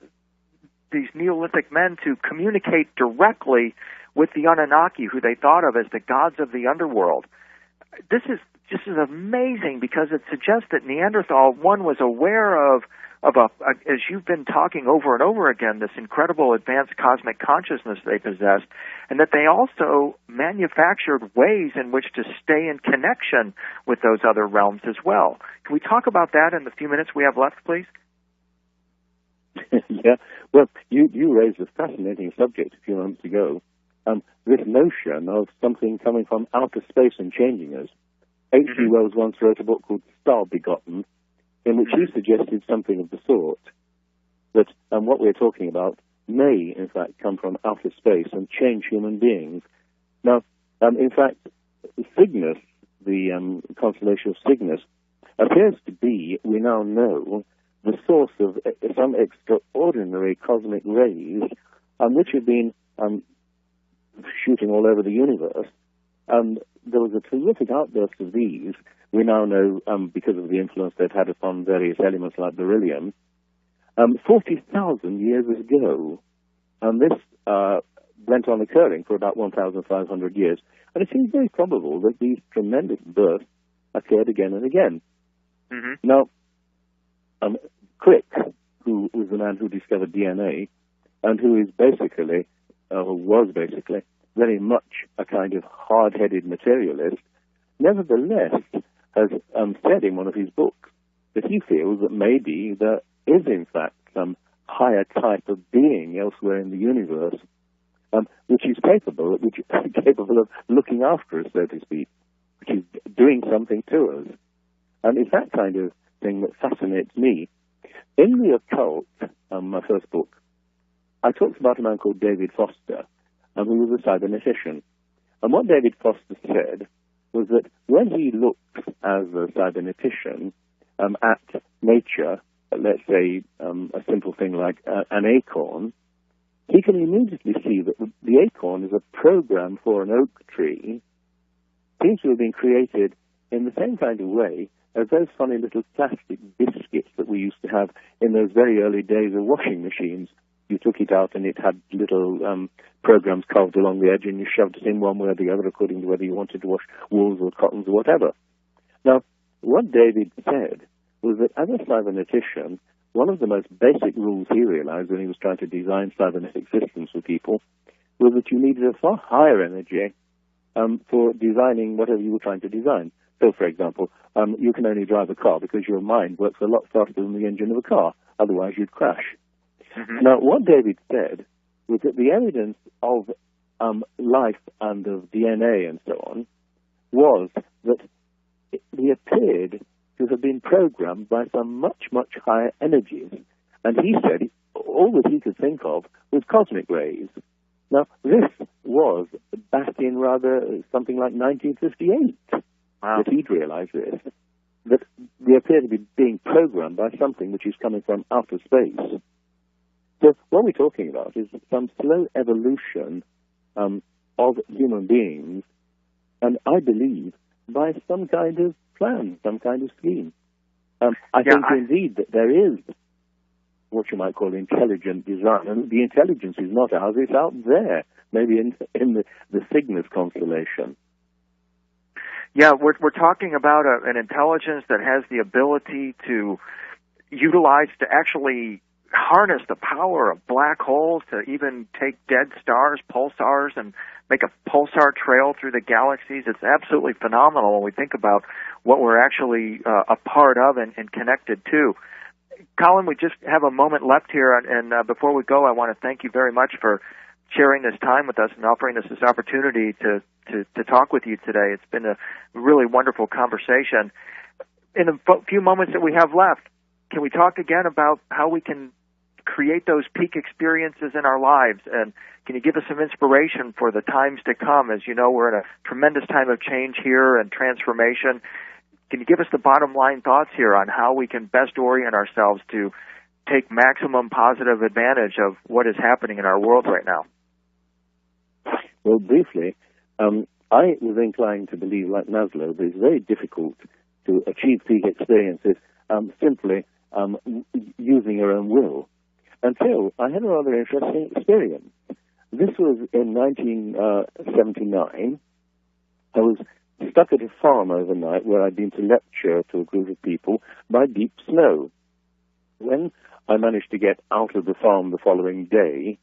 these Neolithic men to communicate directly with the Anunnaki, who they thought of as the gods of the underworld. This is amazing because it suggests that Neanderthal, one, was aware of as you've been talking over and over again, this incredible advanced cosmic consciousness they possessed, and that they also manufactured ways in which to stay in connection with those other realms as well. Can we talk about that in the few minutes we have left, please? Yeah. Well, you raised a fascinating subject a few moments ago. This notion of something coming from outer space and changing us. H.G. Wells once wrote a book called Star Begotten, in which he suggested something of the sort, that what we're talking about may, in fact, come from outer space and change human beings. Now, in fact, Cygnus, the constellation of Cygnus, appears to be, we now know, the source of some extraordinary cosmic rays, which have been shooting all over the universe. There was a terrific outburst of these, we now know, because of the influence they've had upon various elements like beryllium, 40,000 years ago. And this went on occurring for about 1,500 years. And it seems very probable that these tremendous bursts occurred again and again. Now, Crick, who was the man who discovered DNA, and who is basically, was basically, very much a kind of hard-headed materialist, nevertheless has said in one of his books that he feels that maybe there is, in fact, some higher type of being elsewhere in the universe, which is capable of looking after us, so to speak, which is doing something to us. And it's that kind of thing that fascinates me. In The Occult, my first book, I talked about a man called David Foster, who was a cybernetician. And what David Foster said was that when he looks as a cybernetician at nature, let's say a simple thing like an acorn, he can immediately see that the acorn is a program for an oak tree, seems to have been created in the same kind of way as those funny little plastic biscuits that we used to have in those very early days of washing machines. You took it out and it had little programs carved along the edge, and you shoved it in one way or the other according to whether you wanted to wash wools or cottons or whatever. Now, what David said was that as a cybernetician, one of the most basic rules he realized when he was trying to design cybernetic systems for people was that you needed a far higher energy for designing whatever you were trying to design. So, for example, you can only drive a car because your mind works a lot faster than the engine of a car. Otherwise, you'd crash. Mm-hmm. Now, what David said was that the evidence of life and of DNA and so on was that he appeared to have been programmed by some much, much higher energies. And he said all that he could think of was cosmic rays. Now, this was back in rather something like 1958 that he'd realized this, that they appear to be being programmed by something which is coming from outer space. So what we're talking about is some slow evolution of human beings, and I believe by some kind of plan, some kind of scheme. I think indeed that there is what you might call intelligent design, and the intelligence is not ours, it's out there, maybe in the Cygnus constellation. Yeah, we're talking about an intelligence that has the ability to utilize, to actually harness the power of black holes, to even take dead stars, pulsars, and make a pulsar trail through the galaxies. It's absolutely phenomenal when we think about what we're actually a part of and connected to. Colin, we just have a moment left here, and before we go, I want to thank you very much for sharing this time with us and offering us this opportunity to talk with you today. It's been a really wonderful conversation. In the few moments that we have left, can we talk again about how we can create those peak experiences in our lives? And can you give us some inspiration for the times to come? As you know, we're in a tremendous time of change here and transformation. Can you give us the bottom line thoughts here on how we can best orient ourselves to take maximum positive advantage of what is happening in our world right now? Well, briefly, I was inclined to believe, like Maslow, that it's very difficult to achieve peak experiences simply using your own will, until I had a rather interesting experience. This was in 1979. I was stuck at a farm overnight where I'd been to lecture to a group of people by deep snow. When I managed to get out of the farm the following day,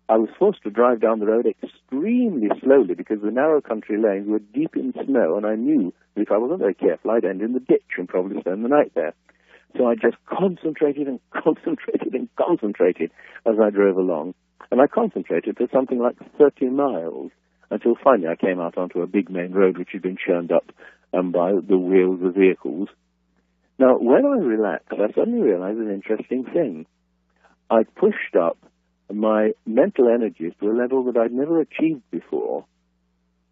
I was forced to drive down the road extremely slowly because the narrow country lanes were deep in snow, and I knew that if I wasn't very careful, I'd end in the ditch and probably spend the night there. So I just concentrated and concentrated and concentrated as I drove along. And I concentrated for something like 30 miles until finally I came out onto a big main road which had been churned up by the wheels of vehicles. Now, when I relaxed, I suddenly realized an interesting thing. I pushed up my mental energies to a level that I'd never achieved before,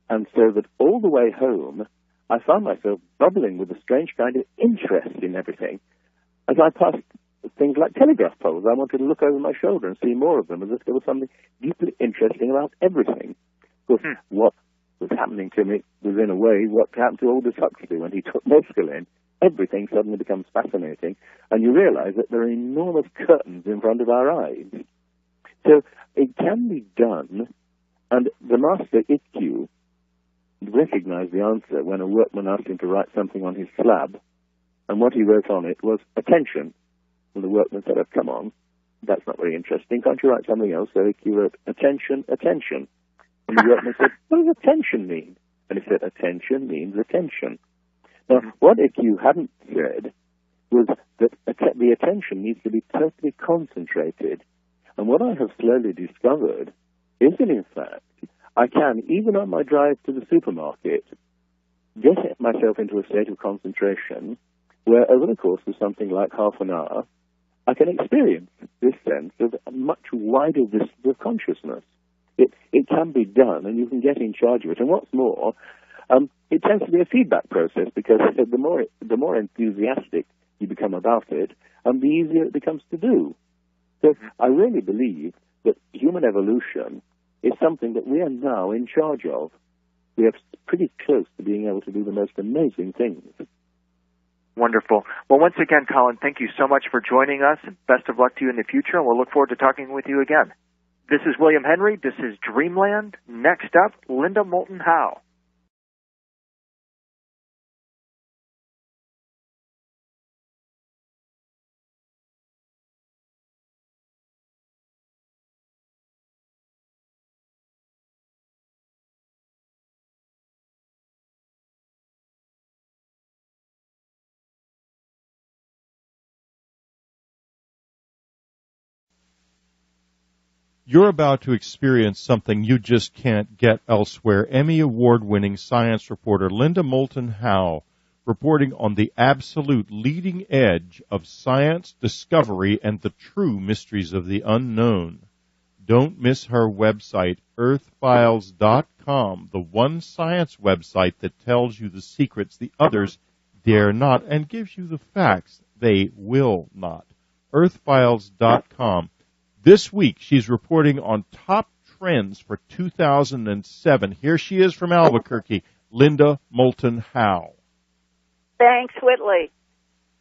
and so that all the way home, I found myself bubbling with a strange kind of interest in everything. As I passed things like telegraph poles, I wanted to look over my shoulder and see more of them, as if there was something deeply interesting about everything. Of course, what was happening to me was, in a way, what happened to Aldous Huxley when he took mescaline. Everything suddenly becomes fascinating, and you realize that there are enormous curtains in front of our eyes. So it can be done, and the master Itku recognized the answer when a workman asked him to write something on his slab, and what he wrote on it was attention. And the workman said, "Oh, come on, that's not very interesting. Can't you write something else?" So Itku wrote, attention, attention. And the workman said, "What does attention mean?" And he said, "Attention means attention." Now, what Itku hadn't said was that the attention needs to be totally concentrated. And what I have slowly discovered is that, in fact, I can, even on my drive to the supermarket, get myself into a state of concentration where, over the course of something like half an hour, I can experience this sense of a much wider vista of consciousness. It can be done, and you can get in charge of it. And what's more, it tends to be a feedback process, because the more enthusiastic you become about it, the easier it becomes to do. So I really believe that human evolution is something that we are now in charge of. We are pretty close to being able to do the most amazing things. Wonderful. Well, once again, Colin, thank you so much for joining us, and best of luck to you in the future, and we'll look forward to talking with you again. This is William Henry. This is Dreamland. Next up, Linda Moulton Howe. You're about to experience something you just can't get elsewhere. Emmy Award-winning science reporter Linda Moulton Howe reporting on the absolute leading edge of science, discovery, and the true mysteries of the unknown. Don't miss her website, earthfiles.com, the one science website that tells you the secrets the others dare not and gives you the facts they will not. earthfiles.com. This week, she's reporting on top trends for 2007. Here she is from Albuquerque, Linda Moulton Howe. Thanks, Whitley.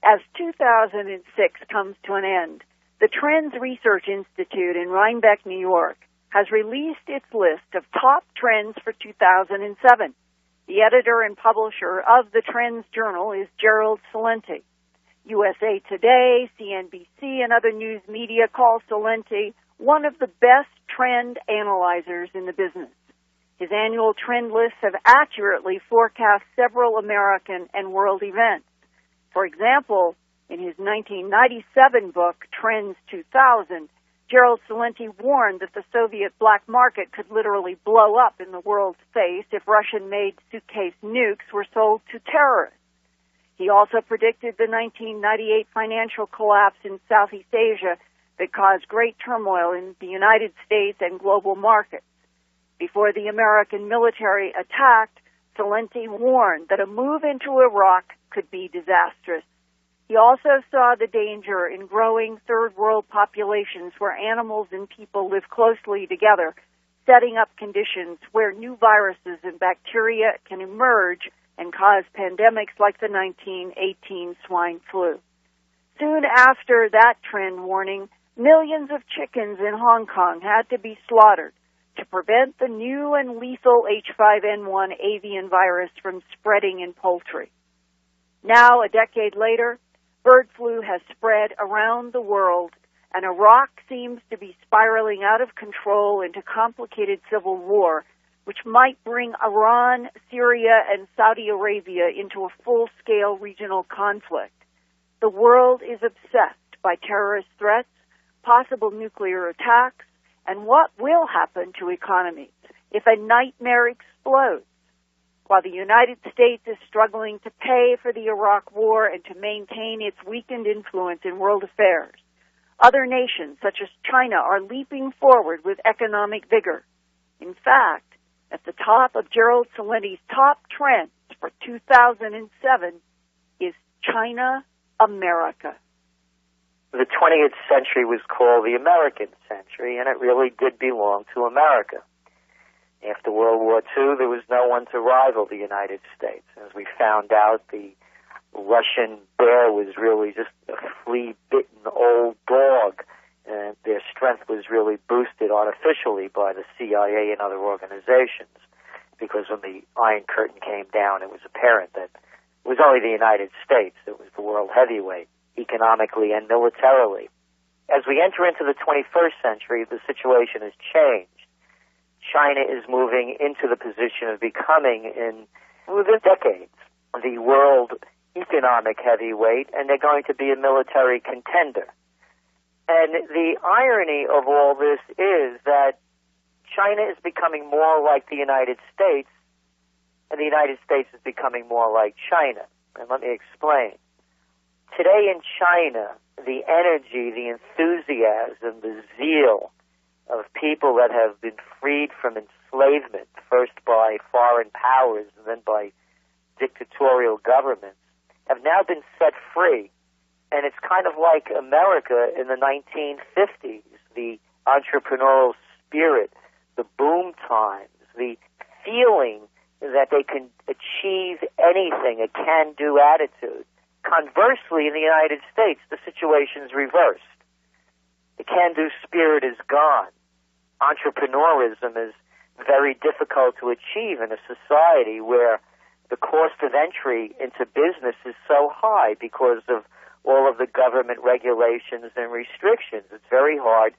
As 2006 comes to an end, the Trends Research Institute in Rhinebeck, New York, has released its list of top trends for 2007. The editor and publisher of the Trends Journal is Gerald Celente. USA Today, CNBC, and other news media call Celente one of the best trend analyzers in the business. His annual trend lists have accurately forecast several American and world events. For example, in his 1997 book, Trends 2000, Gerald Celente warned that the Soviet black market could literally blow up in the world's face if Russian-made suitcase nukes were sold to terrorists. He also predicted the 1998 financial collapse in Southeast Asia that caused great turmoil in the United States and global markets. Before the American military attacked, Celente warned that a move into Iraq could be disastrous. He also saw the danger in growing third world populations where animals and people live closely together, setting up conditions where new viruses and bacteria can emerge and cause pandemics like the 1918 swine flu. Soon after that trend warning, millions of chickens in Hong Kong had to be slaughtered to prevent the new and lethal H5N1 avian virus from spreading in poultry. Now, a decade later, bird flu has spread around the world, and Iraq seems to be spiraling out of control into complicated civil war, which might bring Iran, Syria, and Saudi Arabia into a full-scale regional conflict. The world is obsessed by terrorist threats, possible nuclear attacks, and what will happen to economies if a nightmare explodes. While the United States is struggling to pay for the Iraq war and to maintain its weakened influence in world affairs, other nations, such as China, are leaping forward with economic vigor. In fact, at the top of Gerald Celente's top trends for 2007 is China America. The 20th century was called the American century, and it really did belong to America. After World War II, there was no one to rival the United States. As we found out, the Russian bear was really just a flea-bitten old dog, and their strength was really boosted artificially by the CIA and other organizations, because when the Iron Curtain came down, it was apparent that it was only the United States that was the world heavyweight, economically and militarily. As we enter into the 21st century, the situation has changed. China is moving into the position of becoming, within decades, the world economic heavyweight, and they're going to be a military contender. And the irony of all this is that China is becoming more like the United States, and the United States is becoming more like China. And let me explain. Today in China, the energy, the enthusiasm, the zeal of people that have been freed from enslavement, first by foreign powers and then by dictatorial governments, have now been set free. And it's kind of like America in the 1950s, the entrepreneurial spirit, the boom times, the feeling that they can achieve anything, a can-do attitude. Conversely, in the United States, the situation's reversed. The can-do spirit is gone. Entrepreneurism is very difficult to achieve in a society where the cost of entry into business is so high because of all of the government regulations and restrictions. It's very hard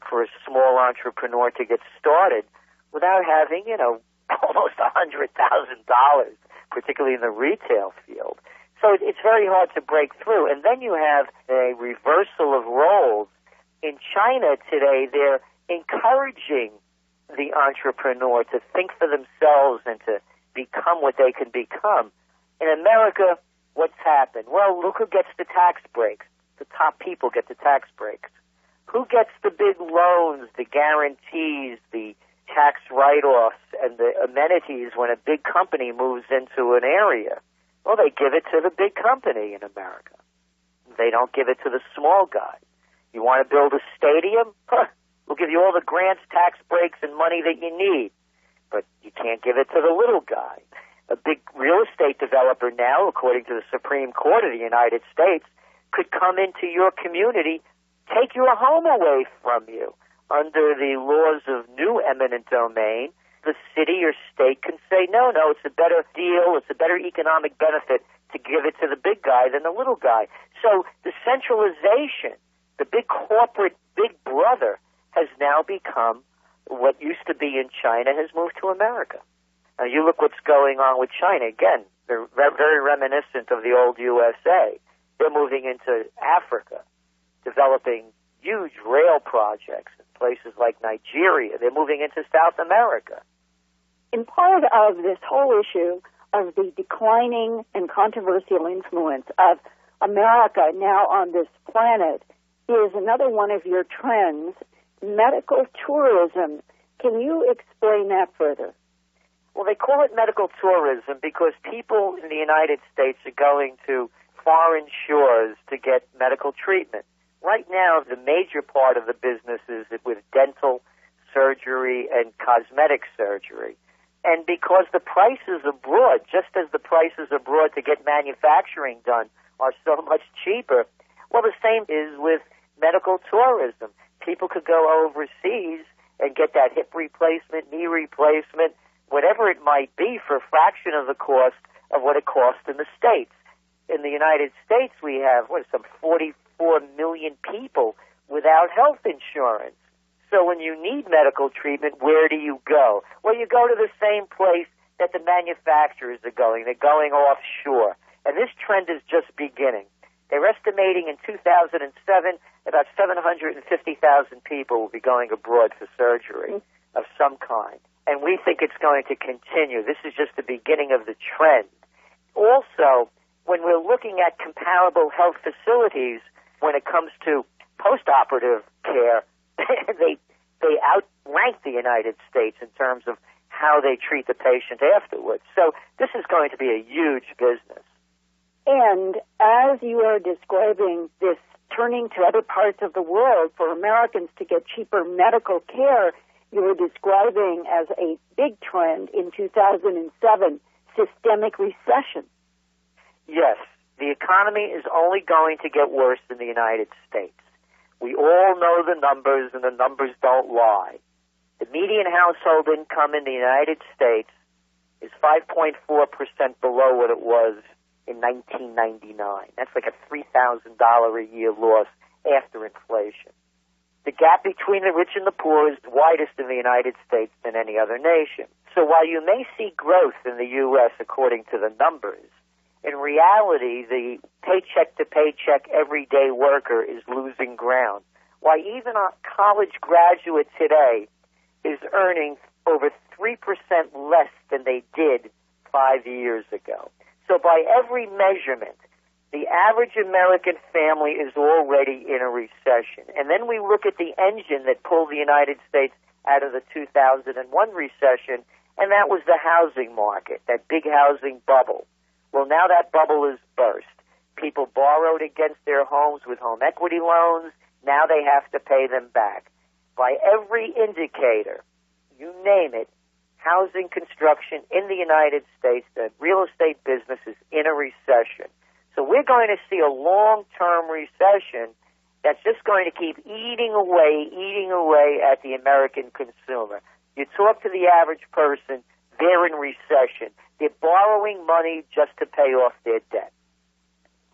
for a small entrepreneur to get started without having, almost $100,000, particularly in the retail field. So it's very hard to break through. And then you have a reversal of roles. In China today, they're encouraging the entrepreneur to think for themselves and to become what they can become. In America, what's happened? Well, look who gets the tax breaks. The top people get the tax breaks. Who gets the big loans, the guarantees, the tax write-offs, and the amenities when a big company moves into an area? Well, they give it to the big company in America. They don't give it to the small guy. You want to build a stadium? We'll give you all the grants, tax breaks, and money that you need. But you can't give it to the little guy. A big real estate developer now, according to the Supreme Court of the United States, could come into your community, take your home away from you. Under the laws of new eminent domain, the city or state can say, no, it's a better deal, it's a better economic benefit to give it to the big guy than the little guy. So the centralization, the big corporate big brother, has now become what used to be in China has moved to America. Now, you look what's going on with China. Again, they're very reminiscent of the old USA. They're moving into Africa, developing huge rail projects in places like Nigeria. They're moving into South America. In part of this whole issue of the declining and controversial influence of America now on this planet is another one of your trends, medical tourism. Can you explain that further? Well, they call it medical tourism because people in the United States are going to foreign shores to get medical treatment. Right now, the major part of the business is with dental surgery and cosmetic surgery. And because the prices abroad, just as the prices abroad to get manufacturing done are so much cheaper, well, the same is with medical tourism. People could go overseas and get that hip replacement, knee replacement, whatever it might be, for a fraction of the cost of what it costs in the States. In the United States, we have, some 44 million people without health insurance. So when you need medical treatment, where do you go? Well, you go to the same place that the manufacturers are going. They're going offshore. And this trend is just beginning. They're estimating in 2007 about 750,000 people will be going abroad for surgery of some kind. And we think it's going to continue. This is just the beginning of the trend. Also, when we're looking at comparable health facilities, when it comes to post-operative care, they outrank the United States in terms of how they treat the patient afterwards. So this is going to be a huge business. And as you are describing this turning to other parts of the world for Americans to get cheaper medical care, you were describing as a big trend in 2007, systemic recession. Yes, the economy is only going to get worse in the United States. We all know the numbers, and the numbers don't lie. The median household income in the United States is 5.4% below what it was in 1999. That's like a $3,000 a year loss after inflation. The gap between the rich and the poor is the widest in the United States than any other nation. So while you may see growth in the U.S. according to the numbers, In reality, the paycheck-to-paycheck everyday worker is losing ground. Why even a college graduate today is earning over 3% less than they did 5 years ago. So by every measurement, the average American family is already in a recession. And then we look at the engine that pulled the United States out of the 2001 recession, and that was the housing market, that big housing bubble. Well, now that bubble is burst. People borrowed against their homes with home equity loans. Now they have to pay them back. By every indicator, you name it, housing construction in the United States, the real estate business is in a recession. So we're going to see a long-term recession that's just going to keep eating away at the American consumer. You talk to the average person, they're in recession. They're borrowing money just to pay off their debt.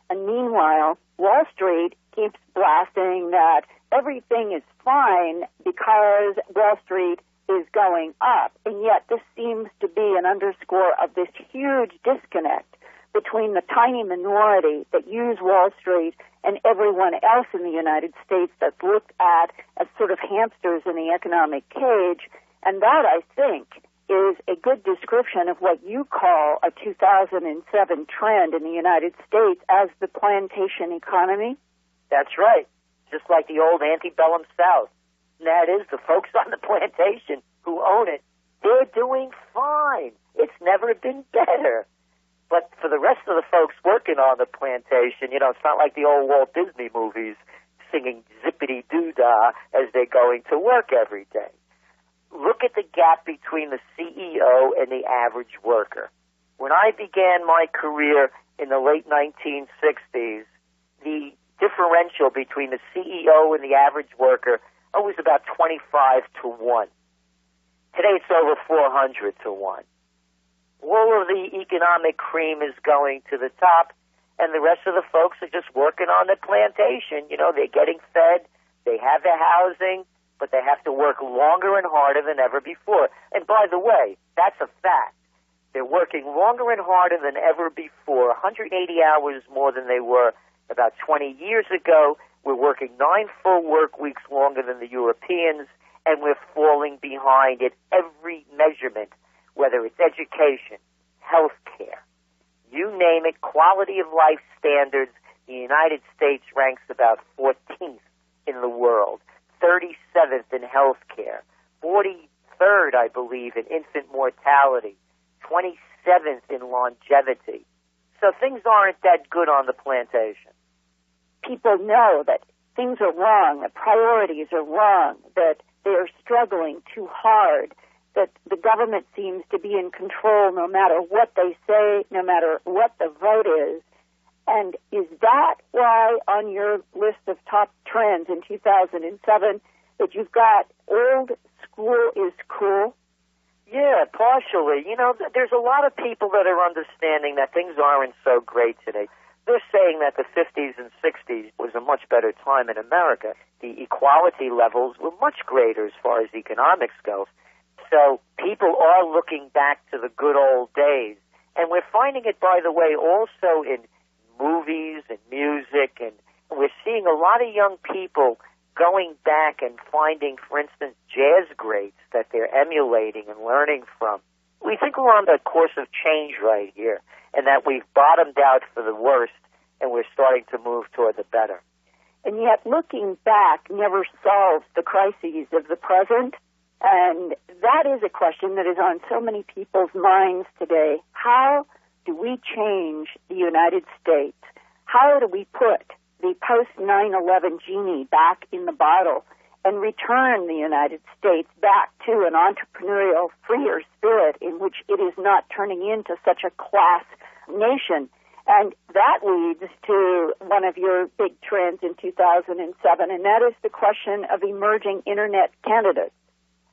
And meanwhile, Wall Street keeps blasting that everything is fine because Wall Street is going up. And yet this seems to be an underscore of this huge disconnect between the tiny minority that use Wall Street and everyone else in the United States that's looked at as sort of hamsters in the economic cage. And that, I think, is a good description of what you call a 2007 trend in the United States as the plantation economy. That's right. Just like the old antebellum South. And that is the folks on the plantation who own it. They're doing fine. It's never been better. But for the rest of the folks working on the plantation, it's not like the old Walt Disney movies singing zippity-doo-dah as they're going to work every day. Look at the gap between the CEO and the average worker. When I began my career in the late 1960s, the differential between the CEO and the average worker was about 25 to 1. Today it's over 400 to 1. All of the economic cream is going to the top, and the rest of the folks are just working on the plantation. They're getting fed, they have their housing, but they have to work longer and harder than ever before. And by the way, that's a fact. They're working longer and harder than ever before, 180 hours more than they were about 20 years ago. We're working 9 full work weeks longer than the Europeans, and we're falling behind at every measurement, whether it's education, health care, you name it, quality of life standards. The United States ranks about 14th in the world. 37th in health care, 43rd, I believe, in infant mortality, 27th in longevity. So things aren't that good on the plantation. People know that things are wrong, that priorities are wrong, that they are struggling too hard, that the government seems to be in control no matter what they say, no matter what the vote is. And is that why on your list of top trends in 2007 that you've got old school is cool? Yeah, partially. There's a lot of people that are understanding that things aren't so great today. They're saying that the 50s and 60s was a much better time in America. The equality levels were much greater as far as economics goes. So people are looking back to the good old days. And we're finding it, by the way, also in movies and music, and we're seeing a lot of young people going back and finding, for instance, jazz greats that they're emulating and learning from. We think we're on the course of change right here, and that we've bottomed out for the worst, and we're starting to move toward the better. And yet looking back never solves the crises of the present, and that is a question that is on so many people's minds today. How do we change the United States? How do we put the post-9/11 genie back in the bottle and return the United States back to an entrepreneurial, freer spirit in which it is not turning into such a class nation? And that leads to one of your big trends in 2007, and that is the question of emerging Internet candidates.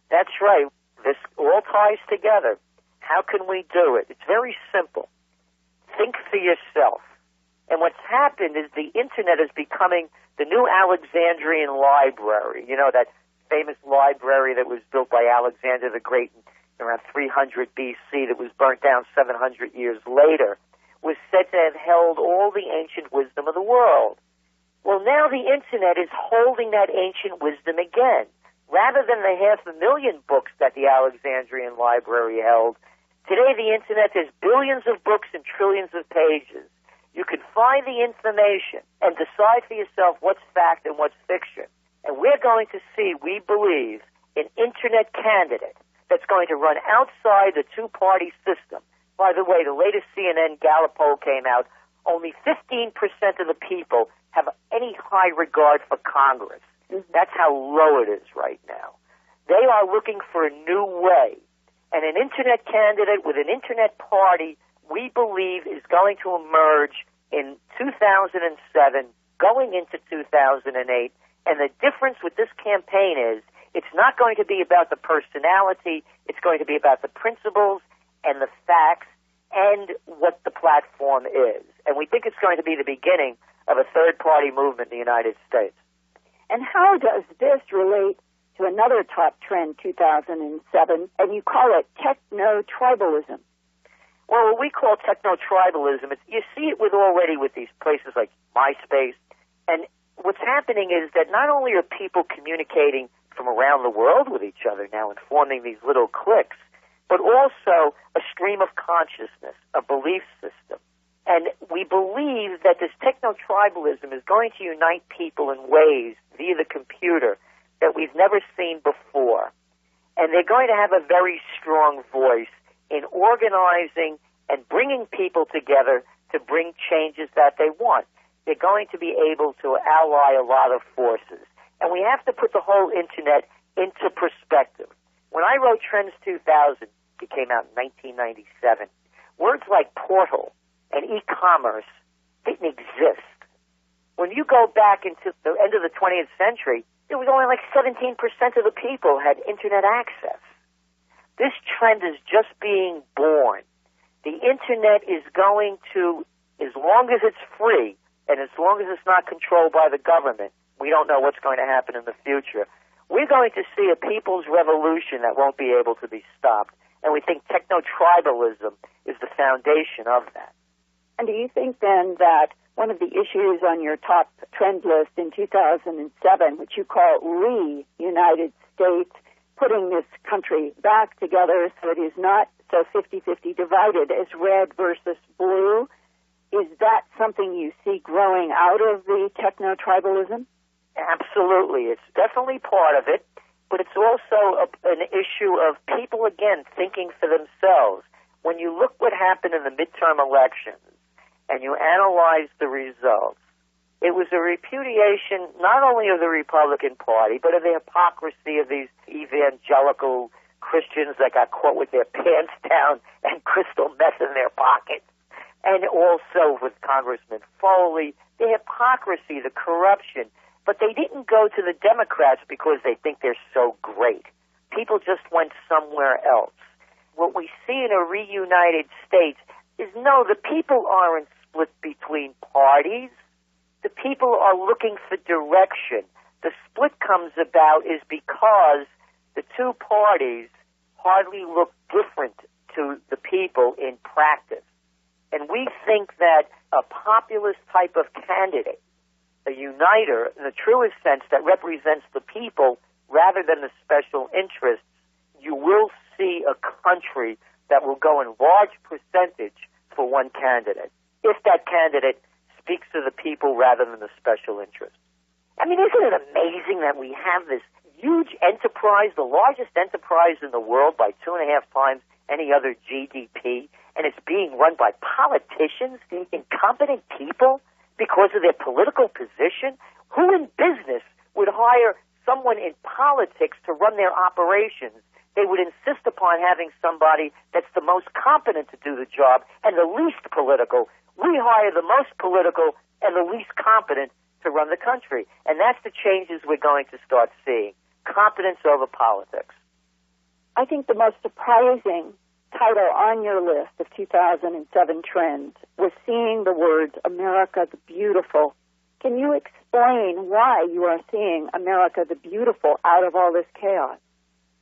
That's right. This all ties together. How can we do it? It's very simple. Think for yourself. And what's happened is the Internet is becoming the new Alexandrian library. That famous library that was built by Alexander the Great around 300 BC that was burnt down 700 years later, was said to have held all the ancient wisdom of the world. Well, now the Internet is holding that ancient wisdom again. Rather than the 500,000 books that the Alexandrian Library held, today the Internet has billions of books and trillions of pages. You can find the information and decide for yourself what's fact and what's fiction. And we're going to see, we believe, an Internet candidate that's going to run outside the two-party system. By the way, the latest CNN Gallup poll came out. Only 15% of the people have any high regard for Congress. That's how low it is right now. They are looking for a new way. And an Internet candidate with an Internet party, we believe, is going to emerge in 2007, going into 2008. And the difference with this campaign is it's not going to be about the personality. It's going to be about the principles and the facts and what the platform is. And we think it's going to be the beginning of a third-party movement in the United States. And how does this relate to another top trend, 2007, and you call it techno-tribalism? Well, what we call techno-tribalism, you see it already with these places like MySpace. And what's happening is that not only are people communicating from around the world with each other now and forming these little cliques, but also a stream of consciousness, a belief system. And we believe that this techno-tribalism is going to unite people in ways via the computer that we've never seen before. And they're going to have a very strong voice in organizing and bringing people together to bring changes that they want. They're going to be able to ally a lot of forces. And we have to put the whole Internet into perspective. When I wrote Trends 2000, it came out in 1997, words like portal and e-commerce didn't exist. When you go back into the end of the 20th century, it was only like 17% of the people had Internet access. This trend is just being born. The Internet is going to, as long as it's free and as long as it's not controlled by the government, we don't know what's going to happen in the future. We're going to see a people's revolution that won't be able to be stopped. And we think techno-tribalism is the foundation of that. And do you think then that one of the issues on your top trend list in 2007, which you call re-United States, putting this country back together so it is not so 50-50 divided as red versus blue, is that something you see growing out of the techno-tribalism? Absolutely. It's definitely part of it, but it's also an issue of people, again, thinking for themselves. When you look what happened in the midterm elections and you analyze the results, it was a repudiation not only of the Republican Party, but of the hypocrisy of these evangelical Christians that got caught with their pants down and crystal meth in their pockets. And also with Congressman Foley, the hypocrisy, the corruption. But they didn't go to the Democrats because they think they're so great. People just went somewhere else. What we see in a reunited States is, no, the people aren't split between parties. The people are looking for direction. The split comes about is because the two parties hardly look different to the people in practice. And we think that a populist type of candidate, a uniter, in the truest sense, that represents the people rather than the special interests, you will see a country that will go in large percentage for one candidate, if that candidate speaks to the people rather than the special interests. I mean, isn't it amazing that we have this huge enterprise, the largest enterprise in the world by 2.5 times any other GDP, and it's being run by politicians, incompetent people, because of their political position? Who in business would hire someone in politics to run their operations? They would insist upon having somebody that's the most competent to do the job and the least political. We hire the most political and the least competent to run the country. And that's the changes we're going to start seeing. Competence over politics. I think the most surprising title on your list of 2007 trends was seeing the words America the Beautiful. Can you explain why you are seeing America the Beautiful out of all this chaos?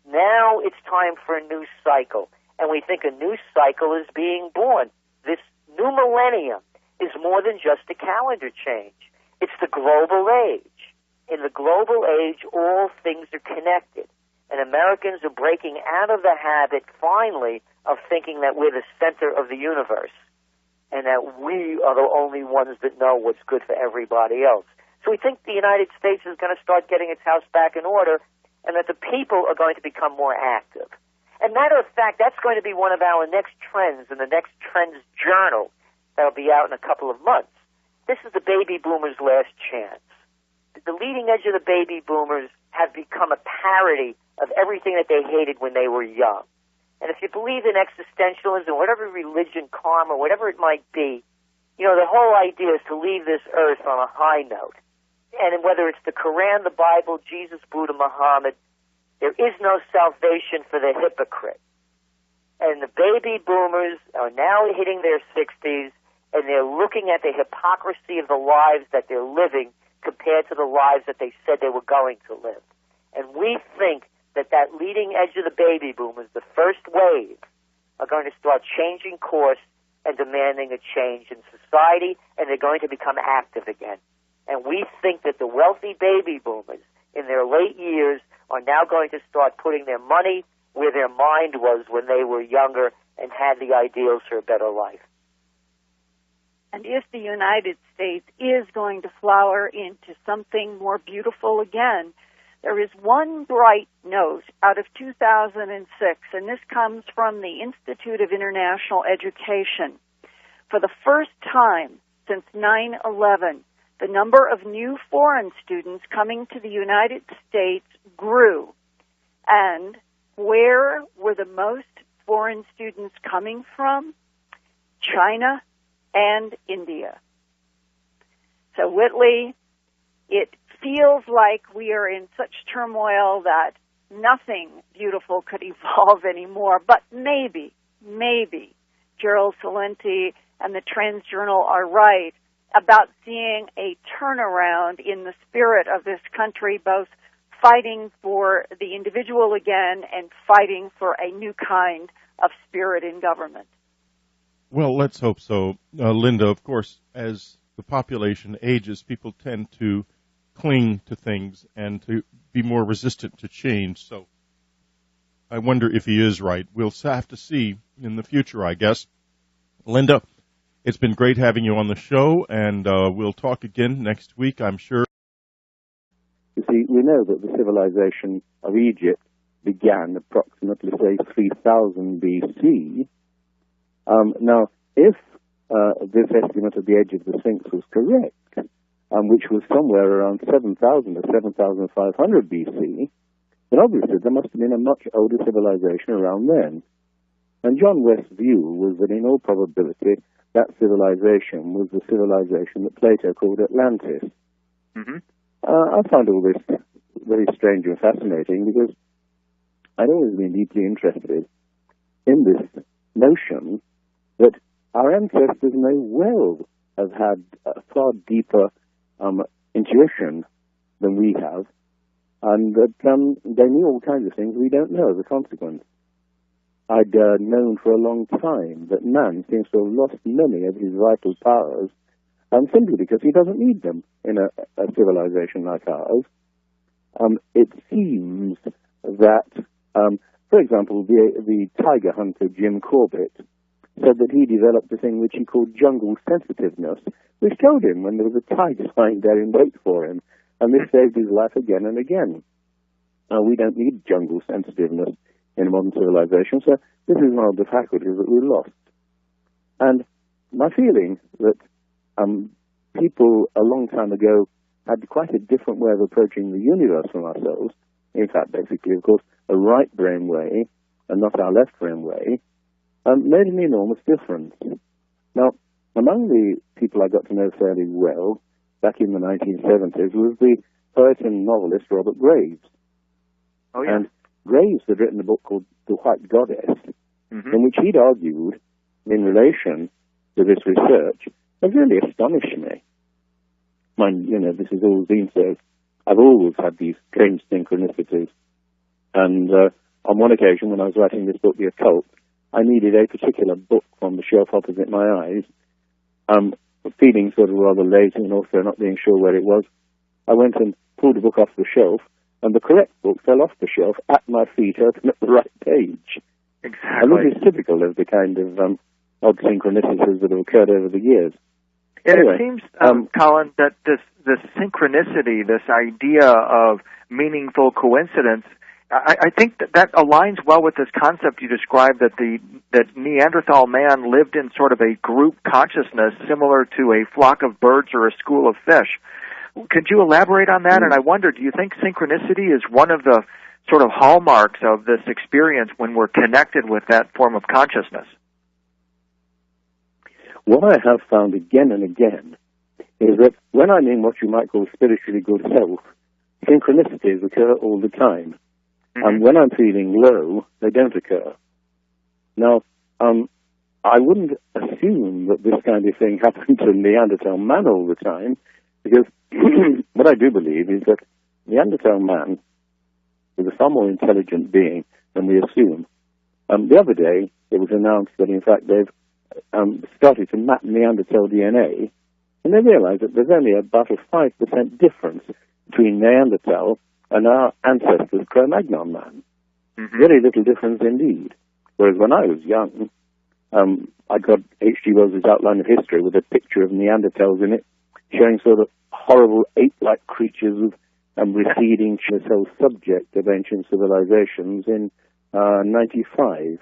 Now it's time for a new cycle, and we think a new cycle is being born. This new millennium is more than just a calendar change. It's the global age. In the global age, all things are connected. And Americans are breaking out of the habit, finally, of thinking that we're the center of the universe and that we are the only ones that know what's good for everybody else. So we think the United States is going to start getting its house back in order and that the people are going to become more active. And matter of fact, that's going to be one of our next trends in the next Trends Journal that'll be out in a couple of months. This is the baby boomers' last chance. The leading edge of the baby boomers have become a parody of everything that they hated when they were young. And if you believe in existentialism, whatever religion, karma, whatever it might be, you know, the whole idea is to leave this earth on a high note. And whether it's the Quran, the Bible, Jesus, Buddha, Muhammad, there is no salvation for the hypocrite. And the baby boomers are now hitting their 60s, and they're looking at the hypocrisy of the lives that they're living compared to the lives that they said they were going to live. And we think that that leading edge of the baby boomers, the first wave, are going to start changing course and demanding a change in society, and they're going to become active again. And we think that the wealthy baby boomers in their late years are now going to start putting their money where their mind was when they were younger and had the ideals for a better life. And if the United States is going to flower into something more beautiful again, there is one bright note out of 2006, and this comes from the Institute of International Education. For the first time since 9/11, the number of new foreign students coming to the United States grew. And where were the most foreign students coming from? China and India. So, Whitley, it feels like we are in such turmoil that nothing beautiful could evolve anymore. But maybe Gerald Celente and the Trends Journal are right about seeing a turnaround in the spirit of this country, both fighting for the individual again and fighting for a new kind of spirit in government. Well, let's hope so. Linda, of course, as the population ages, people tend to cling to things and to be more resistant to change. So I wonder if he is right. We'll have to see in the future, I guess. Linda, it's been great having you on the show, and we'll talk again next week, I'm sure. You see, we know that the civilization of Egypt began approximately, say, 3000 BC. Now, if this estimate of the age of the Sphinx was correct, which was somewhere around 7000 or 7500 BC, then obviously there must have been a much older civilization around then. And John West's view was that in all probability that civilization was the civilization that Plato called Atlantis. Mm-hmm. I find all this very strange and fascinating because I'd always been deeply interested in this notion that our ancestors may well have had a far deeper intuition than we have, and that they knew all kinds of things we don't know as a consequence. I'd known for a long time that man seems to have lost many of his vital powers, simply because he doesn't need them in a civilization like ours. It seems that, for example, the tiger hunter Jim Corbett said that he developed a thing which he called jungle sensitiveness, which told him when there was a tiger lying there in wait for him, and this saved his life again and again. We don't need jungle sensitiveness in modern civilization, so this is one of the faculties that we lost. And my feeling that people a long time ago had quite a different way of approaching the universe from ourselves, in fact, basically, of course, a right brain way and not our left brain way, made an enormous difference. Now, among the people I got to know fairly well back in the 1970s was the poet and novelist Robert Graves. Oh, yeah. And Graves had written a book called The White Goddess, in which he'd argued in relation to this research that really astonished me. Mind, this has always been so. I've always had these strange synchronicities. And on one occasion, when I was writing this book, The Occult, I needed a particular book from the shelf opposite my eyes, feeling sort of rather lazy and also not being sure where it was, I went and pulled a book off the shelf, and the correct book fell off the shelf at my feet, open at the right page. Exactly. And this is typical of the kind of odd synchronicities that have occurred over the years. And anyway, it seems, Colin, that this synchronicity, this idea of meaningful coincidence, I think that aligns well with this concept you described that Neanderthal man lived in sort of a group consciousness similar to a flock of birds or a school of fish. Could you elaborate on that? And I wonder, do you think synchronicity is one of the sort of hallmarks of this experience when we're connected with that form of consciousness? What I have found again and again is that when I'm in what you might call spiritually good health, synchronicities occur all the time. Mm-hmm. And when I'm feeling low, they don't occur. Now, I wouldn't assume that this kind of thing happened to Neanderthal man all the time, because what I do believe is that Neanderthal man was a far more intelligent being than we assume. The other day, it was announced that, in fact, they've started to map Neanderthal DNA, and they realized that there's only about a 5% difference between Neanderthal and our ancestors, Cro-Magnon man. Mm-hmm. Very little difference indeed. Whereas when I was young, I got H.G. Wells's Outline of History with a picture of Neanderthals in it, showing sort of horrible ape-like creatures with receding cell subject of ancient civilizations in 95.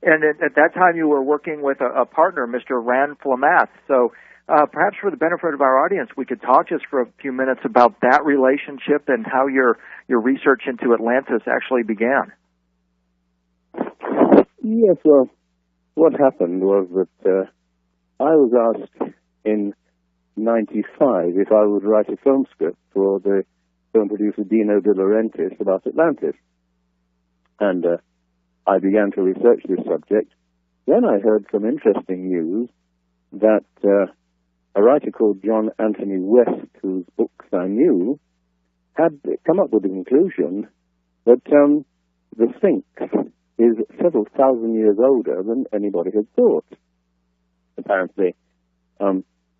And at that time you were working with a partner, Mr. Rand Flamath. So perhaps for the benefit of our audience, we could talk just for a few minutes about that relationship and how your research into Atlantis actually began. Yes, well, what happened was that I was asked in 95 if I would write a film script for the film producer Dino De Laurentiis about Atlantis. And I began to research this subject. Then I heard some interesting news that a writer called John Anthony West, whose books I knew, had come up with the conclusion that the Sphinx is several thousand years older than anybody had thought. Apparently,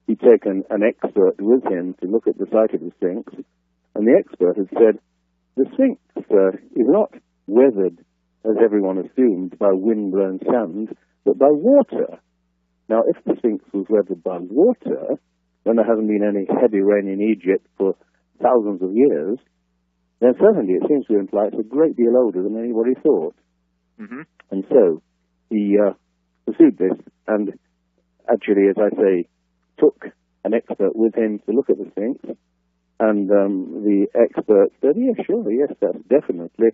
he'd taken an expert with him to look at the site of the Sphinx, and the expert had said, the Sphinx is not weathered, as everyone assumed, by wind-blown sand, but by water. Now, if the Sphinx was weathered by water, when there hasn't been any heavy rain in Egypt for thousands of years, then certainly it seems to imply it's a great deal older than anybody thought. Mm-hmm. And so he pursued this, and actually, as I say, took an expert with him to look at the Sphinx, and the expert said, yes, sure, yes, that's definitely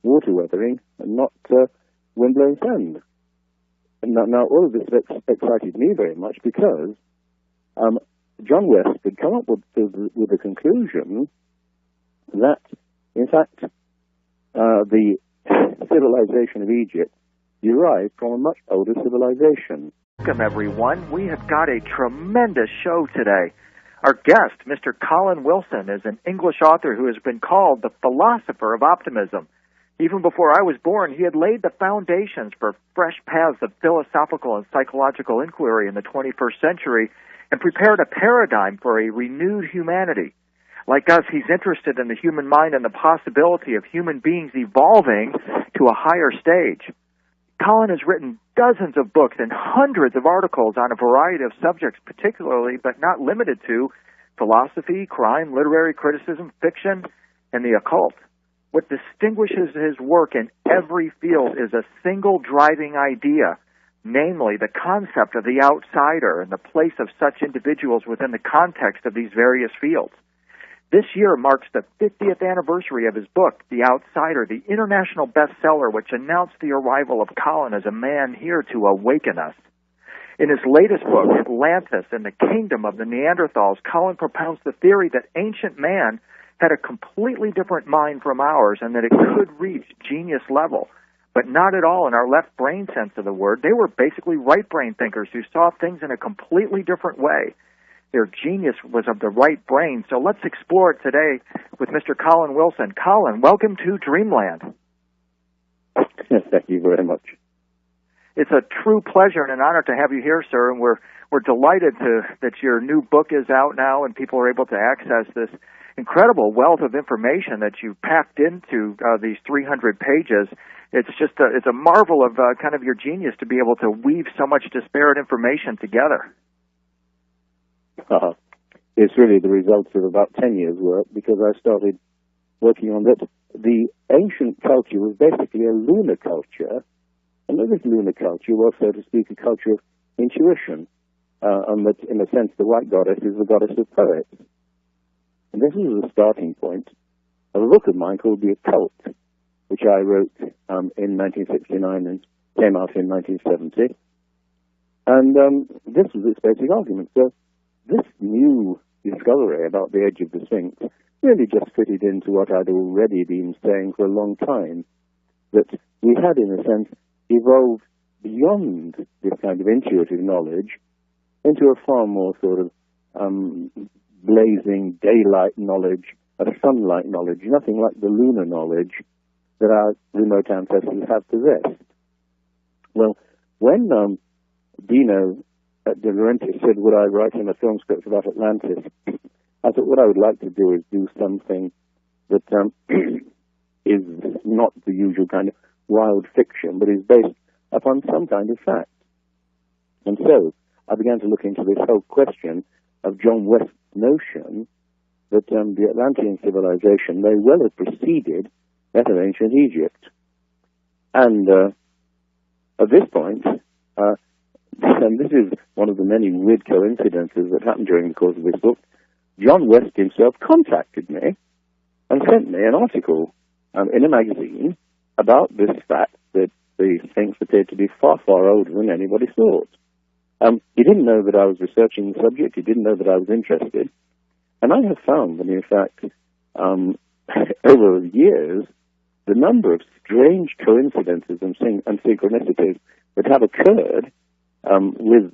water weathering and not wind-blown sand. And now all of this excited me very much because John West had come up with the conclusion that, in fact, the civilization of Egypt derived from a much older civilization. Welcome, everyone. We have got a tremendous show today. Our guest, Mr. Colin Wilson, is an English author who has been called the philosopher of optimism. Even before I was born, he had laid the foundations for fresh paths of philosophical and psychological inquiry in the 21st century and prepared a paradigm for a renewed humanity. Like us, he's interested in the human mind and the possibility of human beings evolving to a higher stage. Colin has written dozens of books and hundreds of articles on a variety of subjects, particularly, but not limited to, philosophy, crime, literary criticism, fiction, and the occult. What distinguishes his work in every field is a single driving idea, namely the concept of the outsider and the place of such individuals within the context of these various fields. This year marks the 50th anniversary of his book, The Outsider, the international bestseller which announced the arrival of Colin as a man here to awaken us. In his latest book, Atlantis and the Kingdom of the Neanderthals, Colin propounds the theory that ancient man had a completely different mind from ours and that it could reach genius level, but not at all in our left brain sense of the word. They were basically right brain thinkers who saw things in a completely different way. Their genius was of the right brain. So let's explore it today with Mr. Colin Wilson. Colin, welcome to Dreamland. Thank you very much. it's a true pleasure and an honor to have you here, sir, and we're delighted that your new book is out now and people are able to access this incredible wealth of information that you packed into these 300 pages. It's just it's a marvel of kind of your genius to be able to weave so much disparate information together. It's really the result of about 10 years' work, because I started working on that. The ancient culture was basically a lunar culture, and this lunar culture was, so to speak, a culture of intuition, and that, in a sense, the white goddess is the goddess of poets. And this was the starting point of a book of mine called The Occult, which I wrote in 1969 and came out in 1970. And this was its basic argument. So this new discovery about the age of the Sphinx really just fitted into what I'd already been saying for a long time, that we had, in a sense, evolved beyond this kind of intuitive knowledge into a far more sort of blazing daylight knowledge, a sunlight knowledge, nothing like the lunar knowledge that our remote ancestors have possessed. Well, when Dino De Laurentiis said, would I write him a film script about Atlantis, I thought what I would like to do is do something that is not the usual kind of wild fiction, but is based upon some kind of fact. And so I began to look into this whole question of John West's notion that the Atlantean civilization may well have preceded that of ancient Egypt. And at this point, and this is one of the many weird coincidences that happened during the course of this book, John West himself contacted me and sent me an article in a magazine about this fact that the Sphinx appeared to be far, far older than anybody thought. He didn't know that I was researching the subject. He didn't know that I was interested. And I have found that, in fact, over the years, the number of strange coincidences and synchronicities that have occurred with